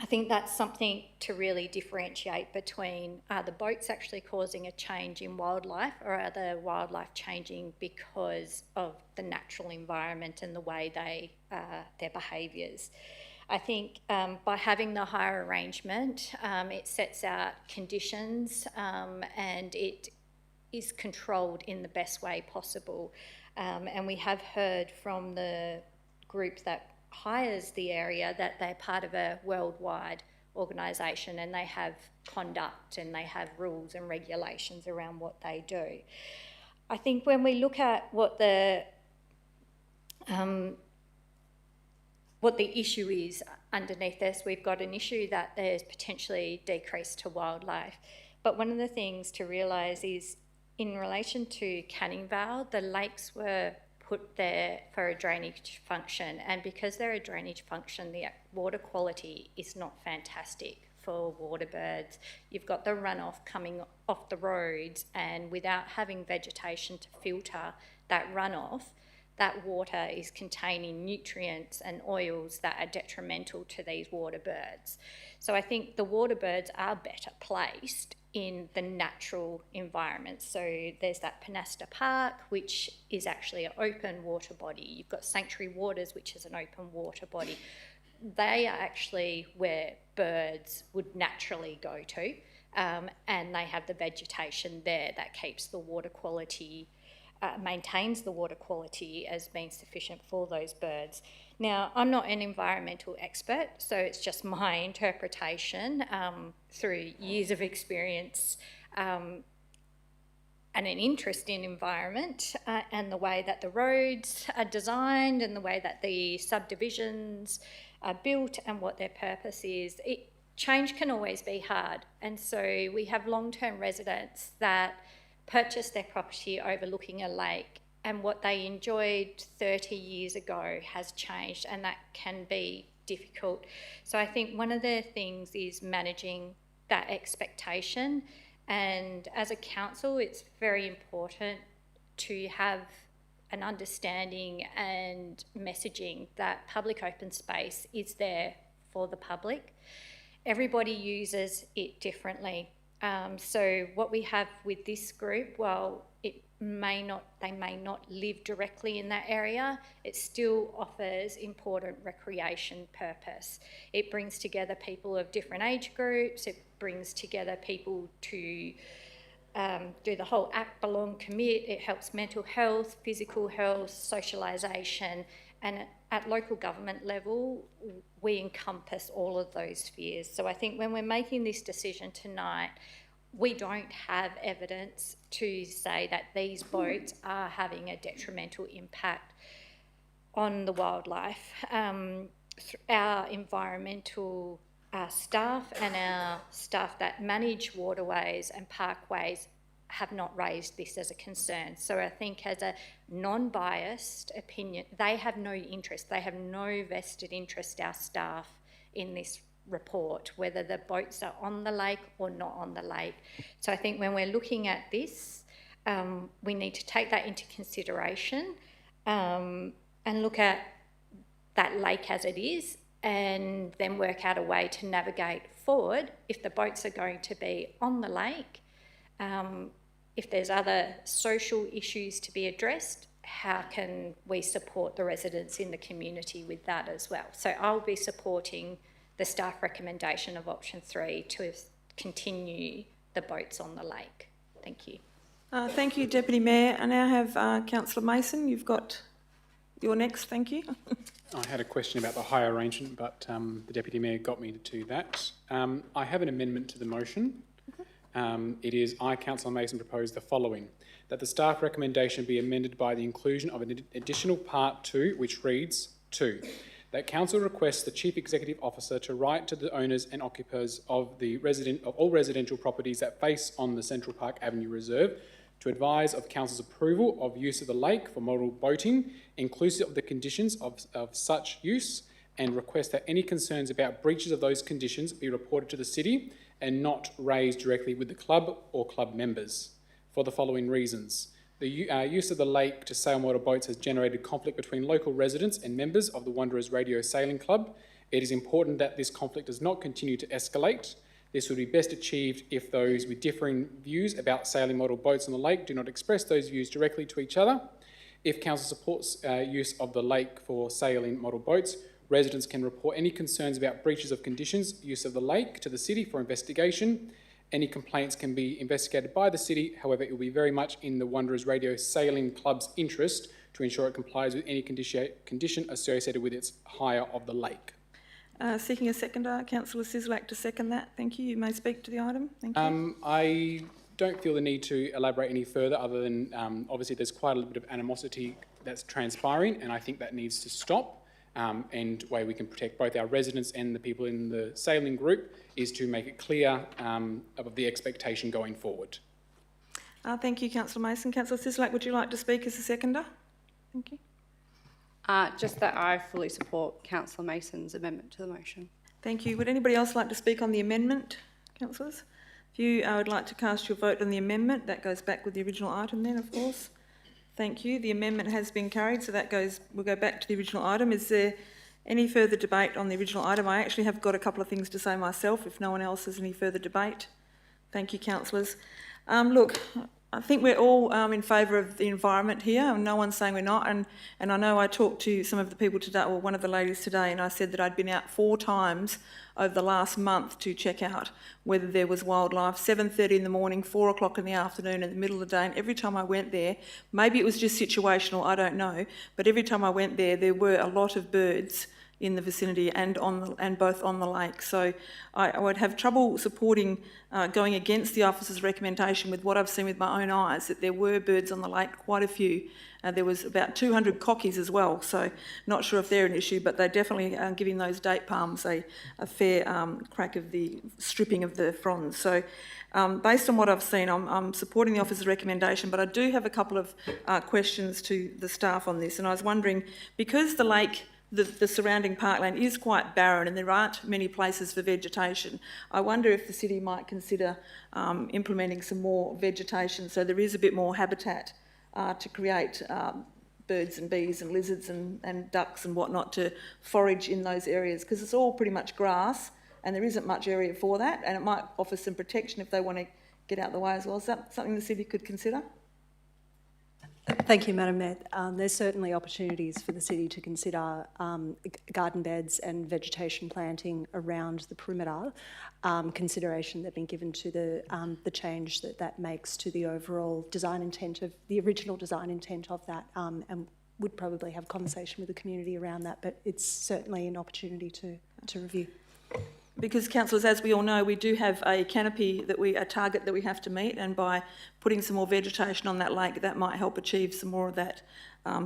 I think that's something to really differentiate between, are the boats actually causing a change in wildlife, or are the wildlife changing because of the natural environment and the way their behaviours? I think by having the hire arrangement, it sets out conditions and it is controlled in the best way possible. And we have heard from the group that hires the area that they're part of a worldwide organisation and they have conduct and they have rules and regulations around what they do. I think when we look at what the issue is underneath this, we've got an issue that there's potentially decrease to wildlife. But one of the things to realise is in relation to Canning Vale, the lakes were put there for a drainage function, and because they're a drainage function, the water quality is not fantastic for water birds. You've got the runoff coming off the roads, and without having vegetation to filter that runoff, that water is containing nutrients and oils that are detrimental to these water birds. So I think the water birds are better placed in the natural environment. So there's that Penesta Park, which is actually an open water body. You've got Sanctuary Waters, which is an open water body. They are actually where birds would naturally go to, and they have the vegetation there that keeps the water quality maintains the water quality as being sufficient for those birds. Now, I'm not an environmental expert, so it's just my interpretation through years of experience and an interest in environment and the way that the roads are designed and the way that the subdivisions are built and what their purpose is. Change can always be hard, and so we have long-term residents that purchase their property overlooking a lake, and what they enjoyed 30 years ago has changed, and that can be difficult. So I think one of the things is managing that expectation And as a council, it's very important to have an understanding and messaging that public open space is there for the public. Everybody uses it differently. So what we have with this group, while they may not live directly in that area, it still offers important recreation purpose. It brings together people of different age groups. It brings together people to do the whole act, belong, commit. It helps mental health, physical health, socialisation, and at local government level, we encompass all of those spheres. So I think when we're making this decision tonight, we don't have evidence to say that these boats are having a detrimental impact on the wildlife. Our environmental staff and our staff that manage waterways and parkways have not raised this as a concern. So I think as a non-biased opinion, they have no interest, they have no vested interest, our staff, in this report, whether the boats are on the lake or not on the lake. So I think when we're looking at this, we need to take that into consideration and look at that lake as it is, and then work out a way to navigate forward if the boats are going to be on the lake. If there's other social issues to be addressed, how can we support the residents in the community with that as well? So I'll be supporting the staff recommendation of option 3 to continue the boats on the lake. Thank you. Thank you, Deputy Mayor. I now have Councillor Mason. You've got your next. Thank you. I had a question about the hire arrangement, but the Deputy Mayor got me to do that. I have an amendment to the motion. It is, I, Councillor Mason, propose the following: that the staff recommendation be amended by the inclusion of an additional part 2, which reads 2. That Council requests the Chief Executive Officer to write to the owners and occupiers of all residential properties that face on the Central Park Avenue Reserve to advise of Council's approval of use of the lake for model boating, inclusive of the conditions of such use, and request that any concerns about breaches of those conditions be reported to the City and not raised directly with the club or club members, for the following reasons. The use of the lake to sail motor boats has generated conflict between local residents and members of the Wanderers Radio Sailing Club. It is important that this conflict does not continue to escalate. This would be best achieved if those with differing views about sailing model boats on the lake do not express those views directly to each other. If Council supports use of the lake for sailing model boats, residents can report any concerns about breaches of conditions, use of the lake, to the City for investigation. Any complaints can be investigated by the City. However, it will be very much in the Wanderers Radio Sailing Club's interest to ensure it complies with any condition associated with its hire of the lake. Seeking a seconder, Councillor Sislak to second that. Thank you. You may speak to the item. Thank you. I don't feel the need to elaborate any further other than obviously there's quite a little bit of animosity that's transpiring, and I think that needs to stop. And the way we can protect both our residents and the people in the sailing group is to make it clear of the expectation going forward. Thank you, Councillor Mason. Councillor Sislak, would you like to speak as a seconder? Thank you. Just that I fully support Councillor Mason's amendment to the motion. Thank you. Would anybody else like to speak on the amendment, councillors? If you would like to cast your vote on the amendment, that goes back with the original item then, of course. Thank you. The amendment has been carried, so that we'll go back to the original item. Is there any further debate on the original item? I actually have got a couple of things to say myself, if no one else has any further debate. Thank you, councillors. Look, I think we're all in favour of the environment here, and no one's saying we're not. And I know I talked to some of the people today, or one of the ladies today, and I said that I'd been out 4 times over the last month to check out whether there was wildlife, 7:30 in the morning, 4 o'clock in the afternoon, in the middle of the day, and every time I went there, maybe it was just situational, I don't know, but every time I went there, there were a lot of birds in the vicinity and both on the lake. So I would have trouble supporting going against the officer's recommendation with what I've seen with my own eyes, that there were birds on the lake, quite a few. There was about 200 cockies as well, so not sure if they're an issue, but they definitely are giving those date palms a fair crack of the stripping of the fronds. So based on what I've seen, I'm supporting the officer's recommendation, but I do have a couple of questions to the staff on this, and I was wondering, because the lake the surrounding parkland is quite barren and there aren't many places for vegetation. I wonder if the city might consider implementing some more vegetation so there is a bit more habitat to create birds and bees and lizards and ducks and whatnot to forage in those areas, because it's all pretty much grass and there isn't much area for that, and it might offer some protection if they want to get out the way as well. Is that something the city could consider? Thank you, Madam Mayor. There's certainly opportunities for the city to consider garden beds and vegetation planting around the perimeter. Consideration that's been given to the change that makes to the overall design intent of the original design intent of that, and would probably have conversation with the community around that. But it's certainly an opportunity to review. Because, councillors, as we all know, we do have a canopy a target that we have to meet, and by putting some more vegetation on that lake, that might help achieve some more of that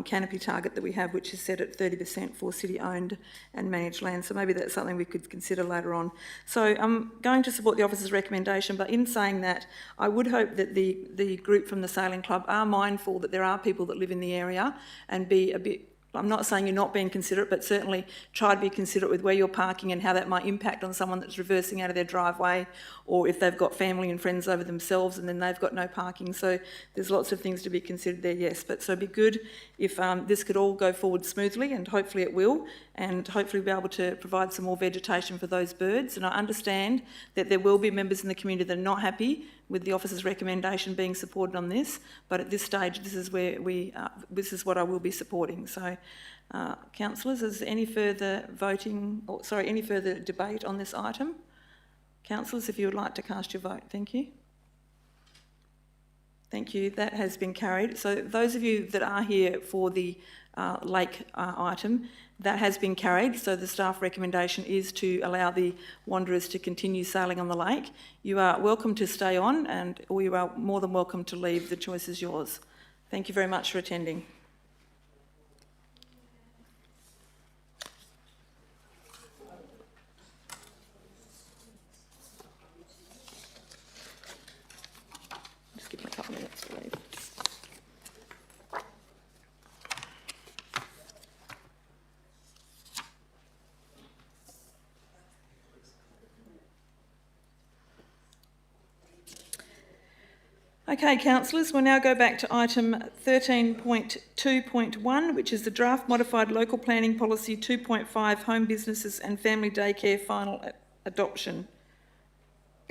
canopy target that we have, which is set at 30% for city-owned and managed land. So maybe that's something we could consider later on. So I'm going to support the officer's recommendation, but in saying that, I would hope that the group from the Sailing Club are mindful that there are people that live in the area and be a bit, I'm not saying you're not being considerate, but certainly try to be considerate with where you're parking and how that might impact on someone that's reversing out of their driveway, or if they've got family and friends over themselves and then they've got no parking. So there's lots of things to be considered there, yes. But so it'd be good if this could all go forward smoothly, and hopefully it will, and hopefully be able to provide some more vegetation for those birds. And I understand that there will be members in the community that are not happy with the officer's recommendation being supported on this, but at this stage, this is where this is what I will be supporting. So, councillors, is there any further any further debate on this item? Councillors, if you would like to cast your vote, thank you. Thank you. That has been carried. So, those of you that are here for the lake item, that has been carried. So the staff recommendation is to allow the wanderers to continue sailing on the lake. You are welcome to stay on, or you are more than welcome to leave. The choice is yours. Thank you very much for attending. Just give me a couple of minutes to leave. Okay, councillors, we'll now go back to item 13.2.1, which is the draft modified local planning policy 2.5 home businesses and family daycare final adoption.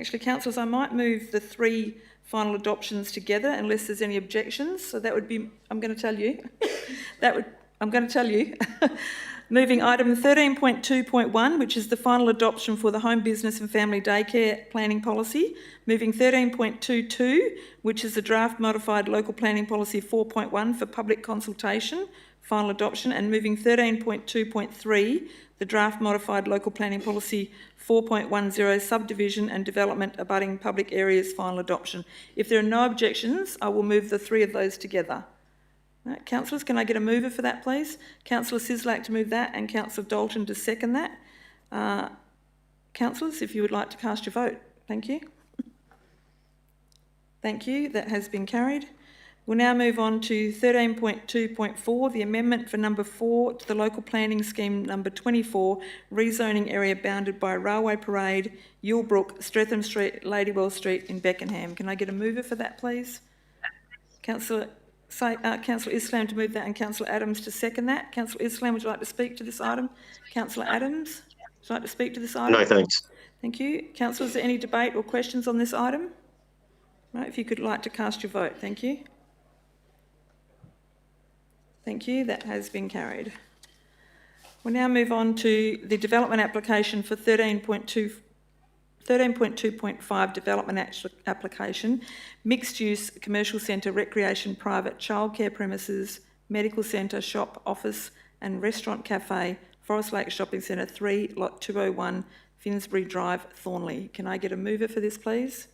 Actually, councillors, I might move the three final adoptions together unless there's any objections. So that would be, I'm going to tell you, moving item 13.2.1, which is the final adoption for the home business and family daycare planning policy. Moving 13.22, which is the draft modified local planning policy 4.1 for public consultation, final adoption. And moving 13.2.3, the draft modified local planning policy 4.10 subdivision and development abutting public areas, final adoption. If there are no objections, I will move the three of those together. Right, councillors, can I get a mover for that, please? Councillor Sislak to move that and Councillor Dalton to second that. Councillors, if you would like to cast your vote. Thank you. Thank you. That has been carried. We'll now move on to 13.2.4, the amendment for number 4 to the local planning scheme number 24, rezoning area bounded by Railway Parade, Yule, Brook, Streatham Street, Ladywell Street in Beckenham. Can I get a mover for that, please? Councillor Islam to move that and Councillor Adams to second that. Councillor Islam, would you like to speak to this item? Councillor Adams, would you like to speak to this item? No, thanks. Thank you. Councillors, is there any debate or questions on this item? Right, if you could like to cast your vote. Thank you. Thank you. That has been carried. We'll now move on to the development application for 13.2.5 development application, mixed use commercial centre, recreation, private, childcare premises, medical centre, shop, office and restaurant cafe, Forest Lake Shopping Centre 3, lot 201, Finsbury Drive, Thornlie. Can I get a mover for this, please?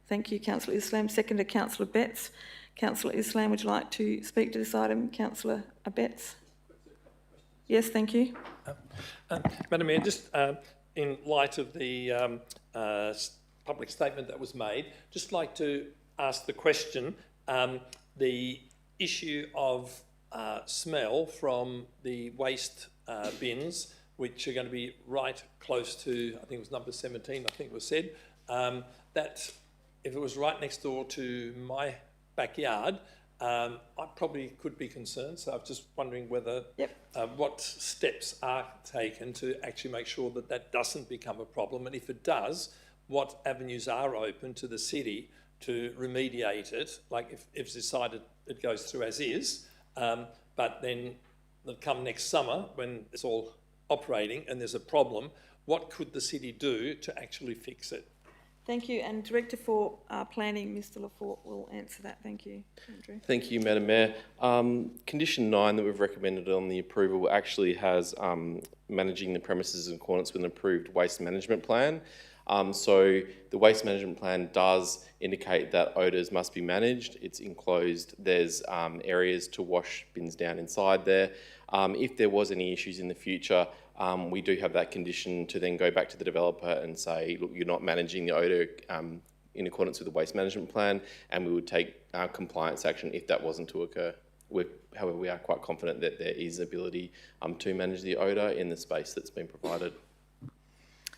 Thank you, Councillor Islam. Seconder, Councillor Betts. Councillor Islam, would you like to speak to this item? Councillor Betts? Yes, thank you. Madam Mayor, just in light of the public statement that was made, just like to ask the question, the issue of smell from the waste bins, which are going to be right close to, I think it was number 17, I think it was said, that if it was right next door to my backyard, I probably could be concerned. So I was just wondering whether what steps are taken to actually make sure that that doesn't become a problem, and if it does, what avenues are open to the city to remediate it, like if it's decided it goes through as is, but then come next summer when it's all operating and there's a problem, what could the city do to actually fix it? Thank you. And Director for Planning, Mr Lafort, will answer that. Thank you. Andrew. Thank you, Madam Mayor. Condition 9 that we've recommended on the approval actually has managing the premises in accordance with an approved waste management plan. So the waste management plan does indicate that odours must be managed. It's enclosed. There's areas to wash bins down inside there. If there was any issues in the future, we do have that condition to then go back to the developer and say, look, you're not managing the odour in accordance with the waste management plan, and we would take compliance action if that wasn't to occur. However, we are quite confident that there is ability to manage the odour in the space that's been provided.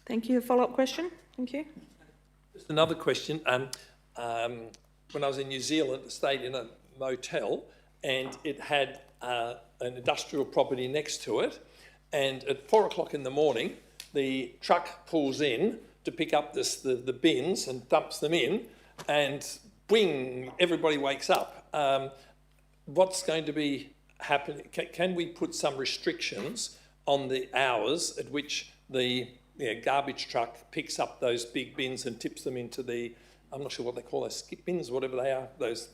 Thank you. A follow-up question? Thank you. Just another question. When I was in New Zealand, I stayed in a motel and it had an industrial property next to it, and at 4 o'clock in the morning, the truck pulls in to pick up the bins and dumps them in, and bing, everybody wakes up. What's going to be happening? Can we put some restrictions on the hours at which the garbage truck picks up those big bins and tips them into the, I'm not sure what they call those, skip bins, whatever they are, those,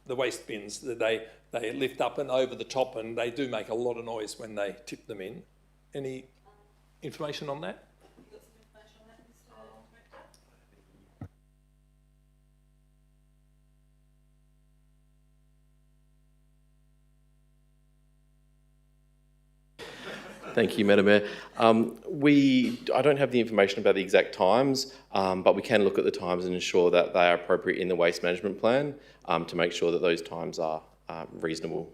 the waste bins that they lift up and over the top, and they do make a lot of noise when they tip them in. Any information on that? Thank you, Madam Mayor. I don't have the information about the exact times, but we can look at the times and ensure that they are appropriate in the waste management plan to make sure that those times are reasonable.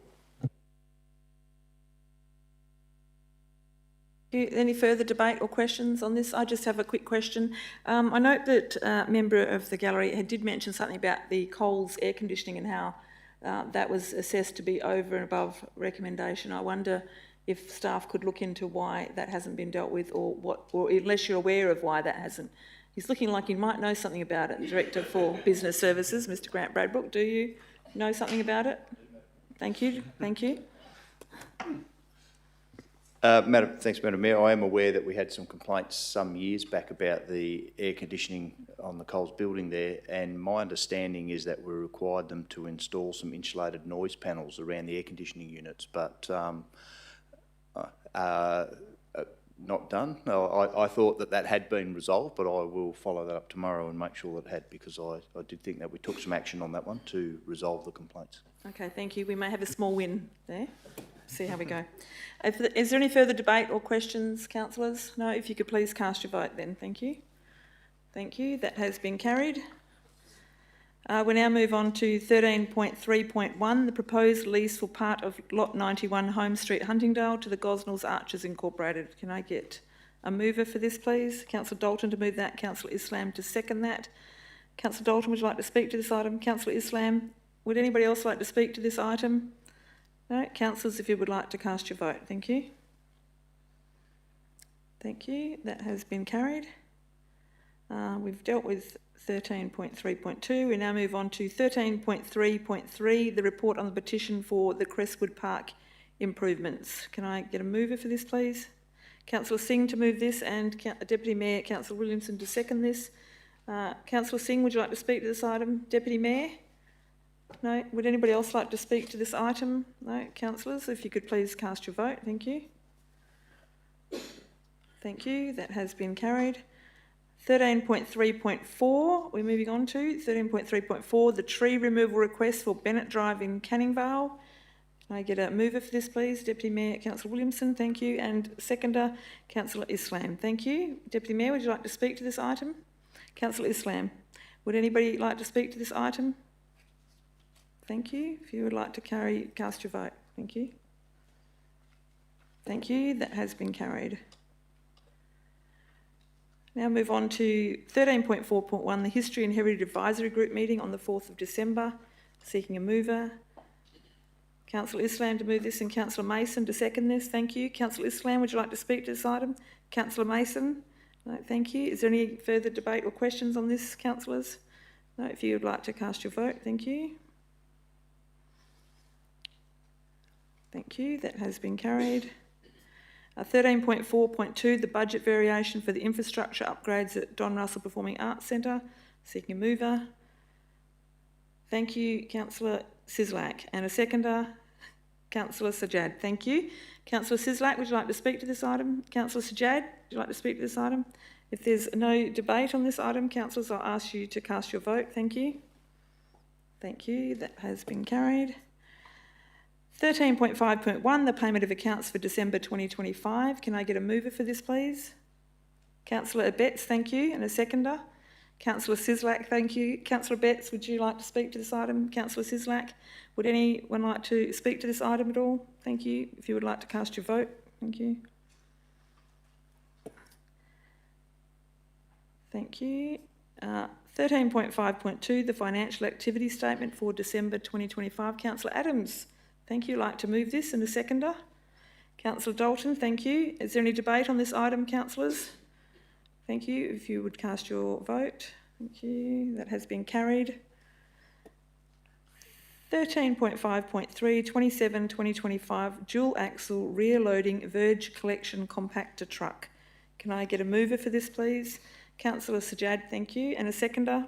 Any further debate or questions on this? I just have a quick question. I note that a member of the gallery did mention something about the Coles air conditioning and how that was assessed to be over and above recommendation. I wonder if staff could look into why that hasn't been dealt with, or unless you're aware of why that hasn't. He's looking like he might know something about it. Director for Business Services, Mr Grant Bradbrook, do you know something about it? Thank you. Thank you. Thanks, Madam Mayor. I am aware that we had some complaints some years back about the air conditioning on the Coles building there, and my understanding is that we required them to install some insulated noise panels around the air conditioning units, but not done. No, I thought that had been resolved, but I will follow that up tomorrow and make sure that it had, because I did think that we took some action on that one to resolve the complaints. Okay, thank you. We may have a small win there. See how we go. Is there any further debate or questions, councillors? No, if you could please cast your vote then. Thank you. Thank you. That has been carried. We now move on to 13.3.1, the proposed lease for part of Lot 91 Holmes Street, Huntingdale to the Gosnells Archers Incorporated. Can I get a mover for this, please? Councillor Dalton to move that, Councillor Islam to second that. Councillor Dalton, would you like to speak to this item? Councillor Islam, would anybody else like to speak to this item? No, councillors, if you would like to cast your vote. Thank you. Thank you. That has been carried. We've dealt with 13.3.2. We now move on to 13.3.3, the report on the petition for the Crestwood Park improvements. Can I get a mover for this, please? Councillor Singh to move this, and Deputy Mayor Councillor Williamson to second this. Councillor Singh, would you like to speak to this item? Deputy Mayor? No. Would anybody else like to speak to this item? No. Councillors, if you could please cast your vote. Thank you. Thank you. That has been carried. 13.3.4, we're moving on to 13.3.4, the tree removal request for Bennett Drive in Canning Vale. Can I get a mover for this, please? Deputy Mayor Councillor Williamson, thank you, and seconder Councillor Islam, thank you. Deputy Mayor, would you like to speak to this item? Councillor Islam, would anybody like to speak to this item? Thank you. If you would like to cast your vote, thank you. Thank you. That has been carried. Now move on to 13.4.1, the History and Heritage Advisory Group meeting on the 4th of December. Seeking a mover. Councillor Islam to move this and Councillor Mason to second this. Thank you. Councillor Islam, would you like to speak to this item? Councillor Mason? No, thank you. Is there any further debate or questions on this, councillors? No, if you would like to cast your vote, thank you. Thank you. That has been carried. 13.4.2, the budget variation for the infrastructure upgrades at Don Russell Performing Arts Centre. Seeking a mover. Thank you, Councillor Sislak. And a seconder, Councillor Sajad. Thank you. Councillor Sislak, would you like to speak to this item? Councillor Sajad, would you like to speak to this item? If there's no debate on this item, councillors, I'll ask you to cast your vote. Thank you. Thank you. That has been carried. 13.5.1, the payment of accounts for December 2025. Can I get a mover for this, please? Councillor Betts, thank you. And a seconder? Councillor Sislak, thank you. Councillor Betts, would you like to speak to this item? Councillor Sislak, would anyone like to speak to this item at all? Thank you. If you would like to cast your vote, thank you. Thank you. 13.5.2, the financial activity statement for December 2025. Councillor Adams, thank you. Like to move this and a seconder? Councillor Dalton, thank you. Is there any debate on this item, councillors? Thank you. If you would cast your vote. Thank you. That has been carried. 13.5.3, 27/2025, dual axle rear loading Verge collection compactor truck. Can I get a mover for this, please? Councillor Sajad, thank you. And a seconder?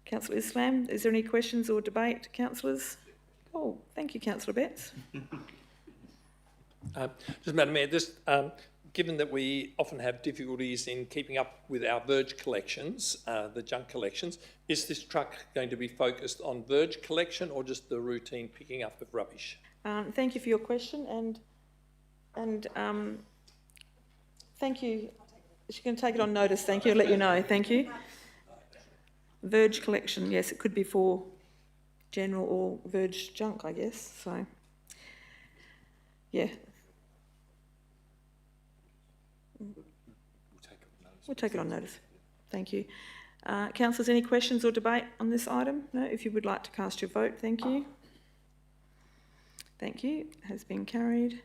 Councillor Islam, is there any questions or debate, councillors? Oh, thank you, Councillor Betts. Just, Madam Mayor, given that we often have difficulties in keeping up with our Verge collections, the junk collections, is this truck going to be focused on Verge collection or just the routine picking up of rubbish? Thank you for your question and thank you. She can take it on notice, thank you. I'll let you know, thank you. Verge collection, yes, it could be for general or Verge junk, I guess, so, yeah. We'll take it on notice. Thank you. Councillors, any questions or debate on this item? No? If you would like to cast your vote, thank you. Thank you. It has been carried.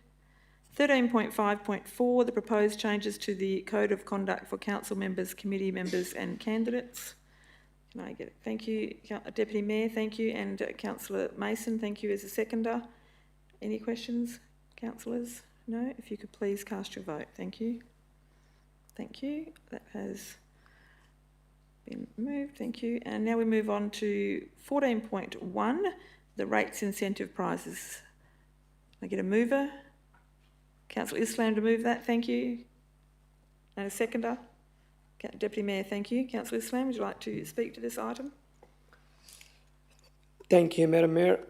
13.5.4, the proposed changes to the Code of Conduct for Council members, committee members and candidates. Can I get it? Thank you, Deputy Mayor, thank you, and Councillor Mason, thank you as a seconder. Any questions, councillors? No? If you could please cast your vote. Thank you. Thank you. That has been moved. Thank you. And now we move on to 14.1, the rates incentive prizes. Can I get a mover? Councillor Islam to move that. Thank you. And a seconder? Deputy Mayor, thank you. Councillor Islam, would you like to speak to this item? Thank you, Madam Mayor.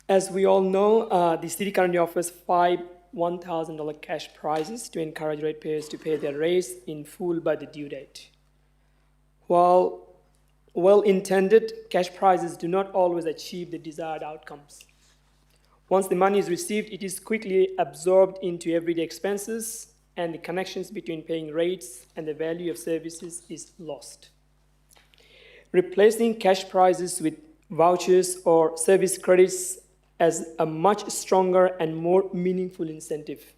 As we all know, the city currently offers 5 $1,000 cash prizes to encourage ratepayers to pay their rates in full by the due date. While well-intended, cash prizes do not always achieve the desired outcomes. Once the money is received, it is quickly absorbed into everyday expenses, and the connections between paying rates and the value of services is lost. Replacing cash prizes with vouchers or service credits as a much stronger and more meaningful incentive.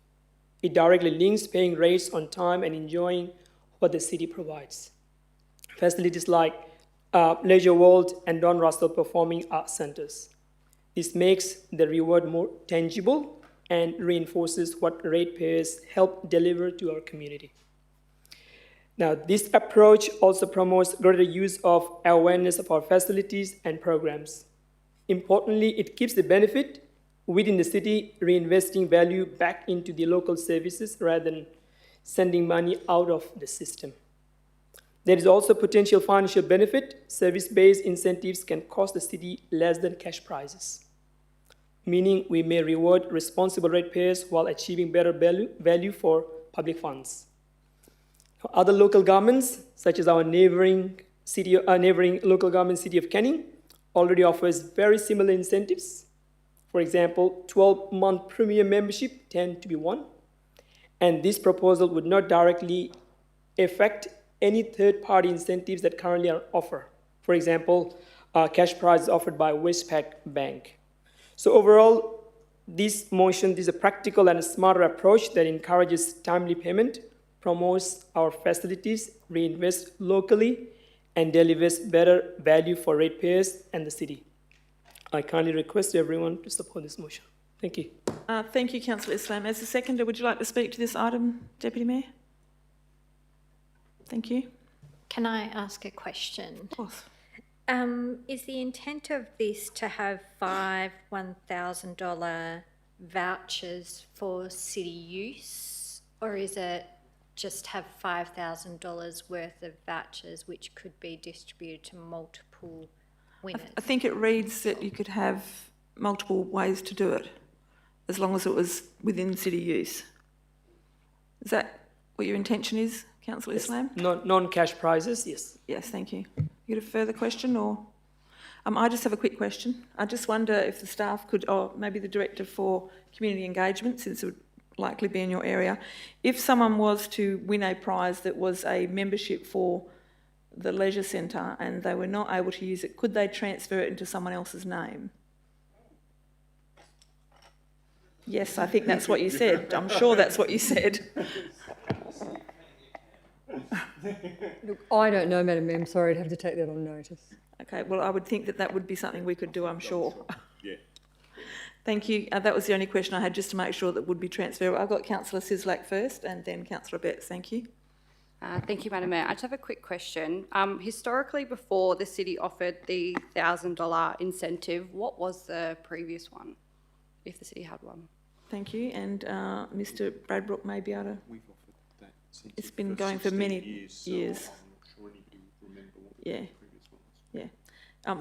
It directly links paying rates on time and enjoying what the city provides. Facilities like Leisure World and Don Russell Performing Arts Centres. This makes the reward more tangible and reinforces what ratepayers help deliver to our community. Now, this approach also promotes greater use of awareness of our facilities and programs. Importantly, it keeps the benefit within the city, reinvesting value back into the local services rather than sending money out of the system. There is also potential financial benefit. Service-based incentives can cost the city less than cash prizes, meaning we may reward responsible ratepayers while achieving better value for public funds. Other local governments, such as our neighbouring local government city of Canning, already offers very similar incentives. For example, 12-month premium membership tend to be one. And this proposal would not directly affect any third-party incentives that currently are offered. For example, cash prizes offered by Westpac Bank. So overall, this motion is a practical and a smarter approach that encourages timely payment, promotes our facilities, reinvests locally, and delivers better value for ratepayers and the city. I kindly request everyone to support this motion. Thank you. Thank you, Councillor Islam. As a seconder, would you like to speak to this item, Deputy Mayor? Thank you. Can I ask a question? Of course. Is the intent of this to have 5 $1,000 vouchers for city use, or is it just have $5,000 worth of vouchers which could be distributed to multiple winners? I think it reads that you could have multiple ways to do it, as long as it was within city use. Is that what your intention is, Councillor Islam? Non-cash prizes, yes. Yes, thank you. You got a further question, or? I just have a quick question. I just wonder if the staff could, or maybe the Director for Community Engagement, since it would likely be in your area, if someone was to win a prize that was a membership for the leisure centre and they were not able to use it, could they transfer it into someone else's name? Yes, I think that's what you said. I'm sure that's what you said. Look, I don't know, Madam Mayor. I'm sorry, I'd have to take that on notice. Okay, well, I would think that that would be something we could do, I'm sure. Yeah. Thank you. That was the only question I had, just to make sure that would be transferable. I've got Councillor Sislak first and then Councillor Betts. Thank you. Thank you, Madam Mayor. I just have a quick question. Historically, before the city offered the $1,000 incentive, what was the previous one, if the city had one? Thank you. And Mr Bradbrook may be able to... We've offered that since it's been going for many years. So I'm not sure anybody would remember what the previous one was. Yeah.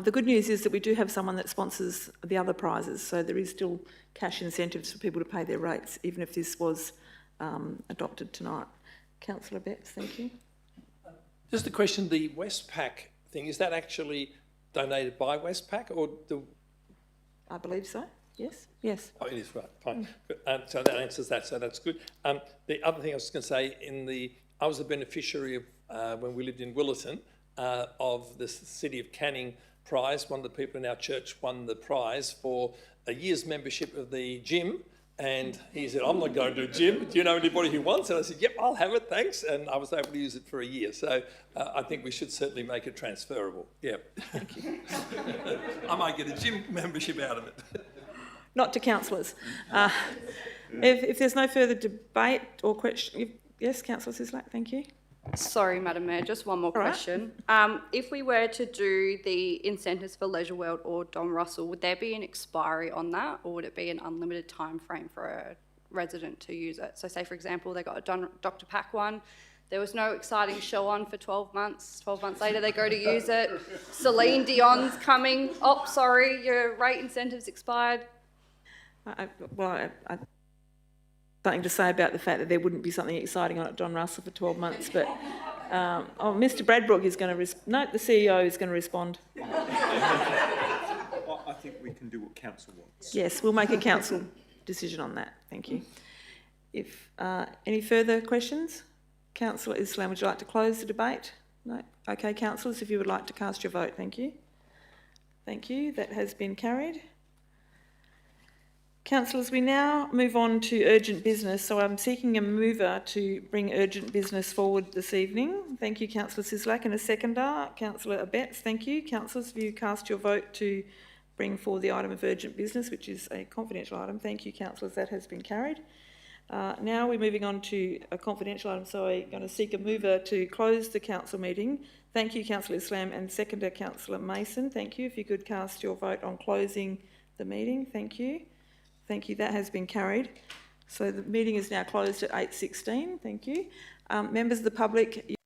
The good news is that we do have someone that sponsors the other prizes, so there is still cash incentives for people to pay their rates, even if this was adopted tonight. Councillor Betts, thank you. Just a question, the Westpac thing, is that actually donated by Westpac or the... I believe so, yes. Yes. Oh, it is, right, fine. So that answers that, so that's good. The other thing I was going to say, I was a beneficiary of, when we lived in Willerton, of the City of Canning prize. One of the people in our church won the prize for a year's membership of the gym. And he said, I'm not going to a gym. Do you know anybody who wants it? I said, yep, I'll have it, thanks. And I was able to use it for a year. So I think we should certainly make it transferable. Yeah. Thank you. I might get a gym membership out of it. Not to councillors. If there's no further debate or question... Yes, Councillor Sislak, thank you. Sorry, Madam Mayor, just one more question. If we were to do the incentives for Leisure World or Don Russell, would there be an expiry on that, or would it be an unlimited time frame for a resident to use it? So say, for example, they got a Dr. Pack one, there was no exciting show on for 12 months. 12 months later, they go to use it. Celine Dion's coming. Oh, sorry, your rate incentive's expired. Something to say about the fact that there wouldn't be something exciting on at Don Russell for 12 months, but Mr Bradbrook is going to... No, the CEO is going to respond. I think we can do what council wants. Yes, we'll make a council decision on that. Thank you. If any further questions? Councillor Islam, would you like to close the debate? No? Okay, councillors, if you would like to cast your vote, thank you. Thank you. That has been carried. Councillors, we now move on to urgent business. So I'm seeking a mover to bring urgent business forward this evening. Thank you, Councillor Sislak, and a seconder, Councillor Betts. Thank you. Councillors, if you cast your vote to bring forward the item of urgent business, which is a confidential item. Thank you, councillors. That has been carried. Now we're moving on to a confidential item, so I'm going to seek a mover to close the council meeting. Thank you, Councillor Islam, and seconder, Councillor Mason. Thank you. If you could cast your vote on closing the meeting. Thank you. Thank you. That has been carried. So the meeting is now closed at 8:16. Thank you. Members of the public...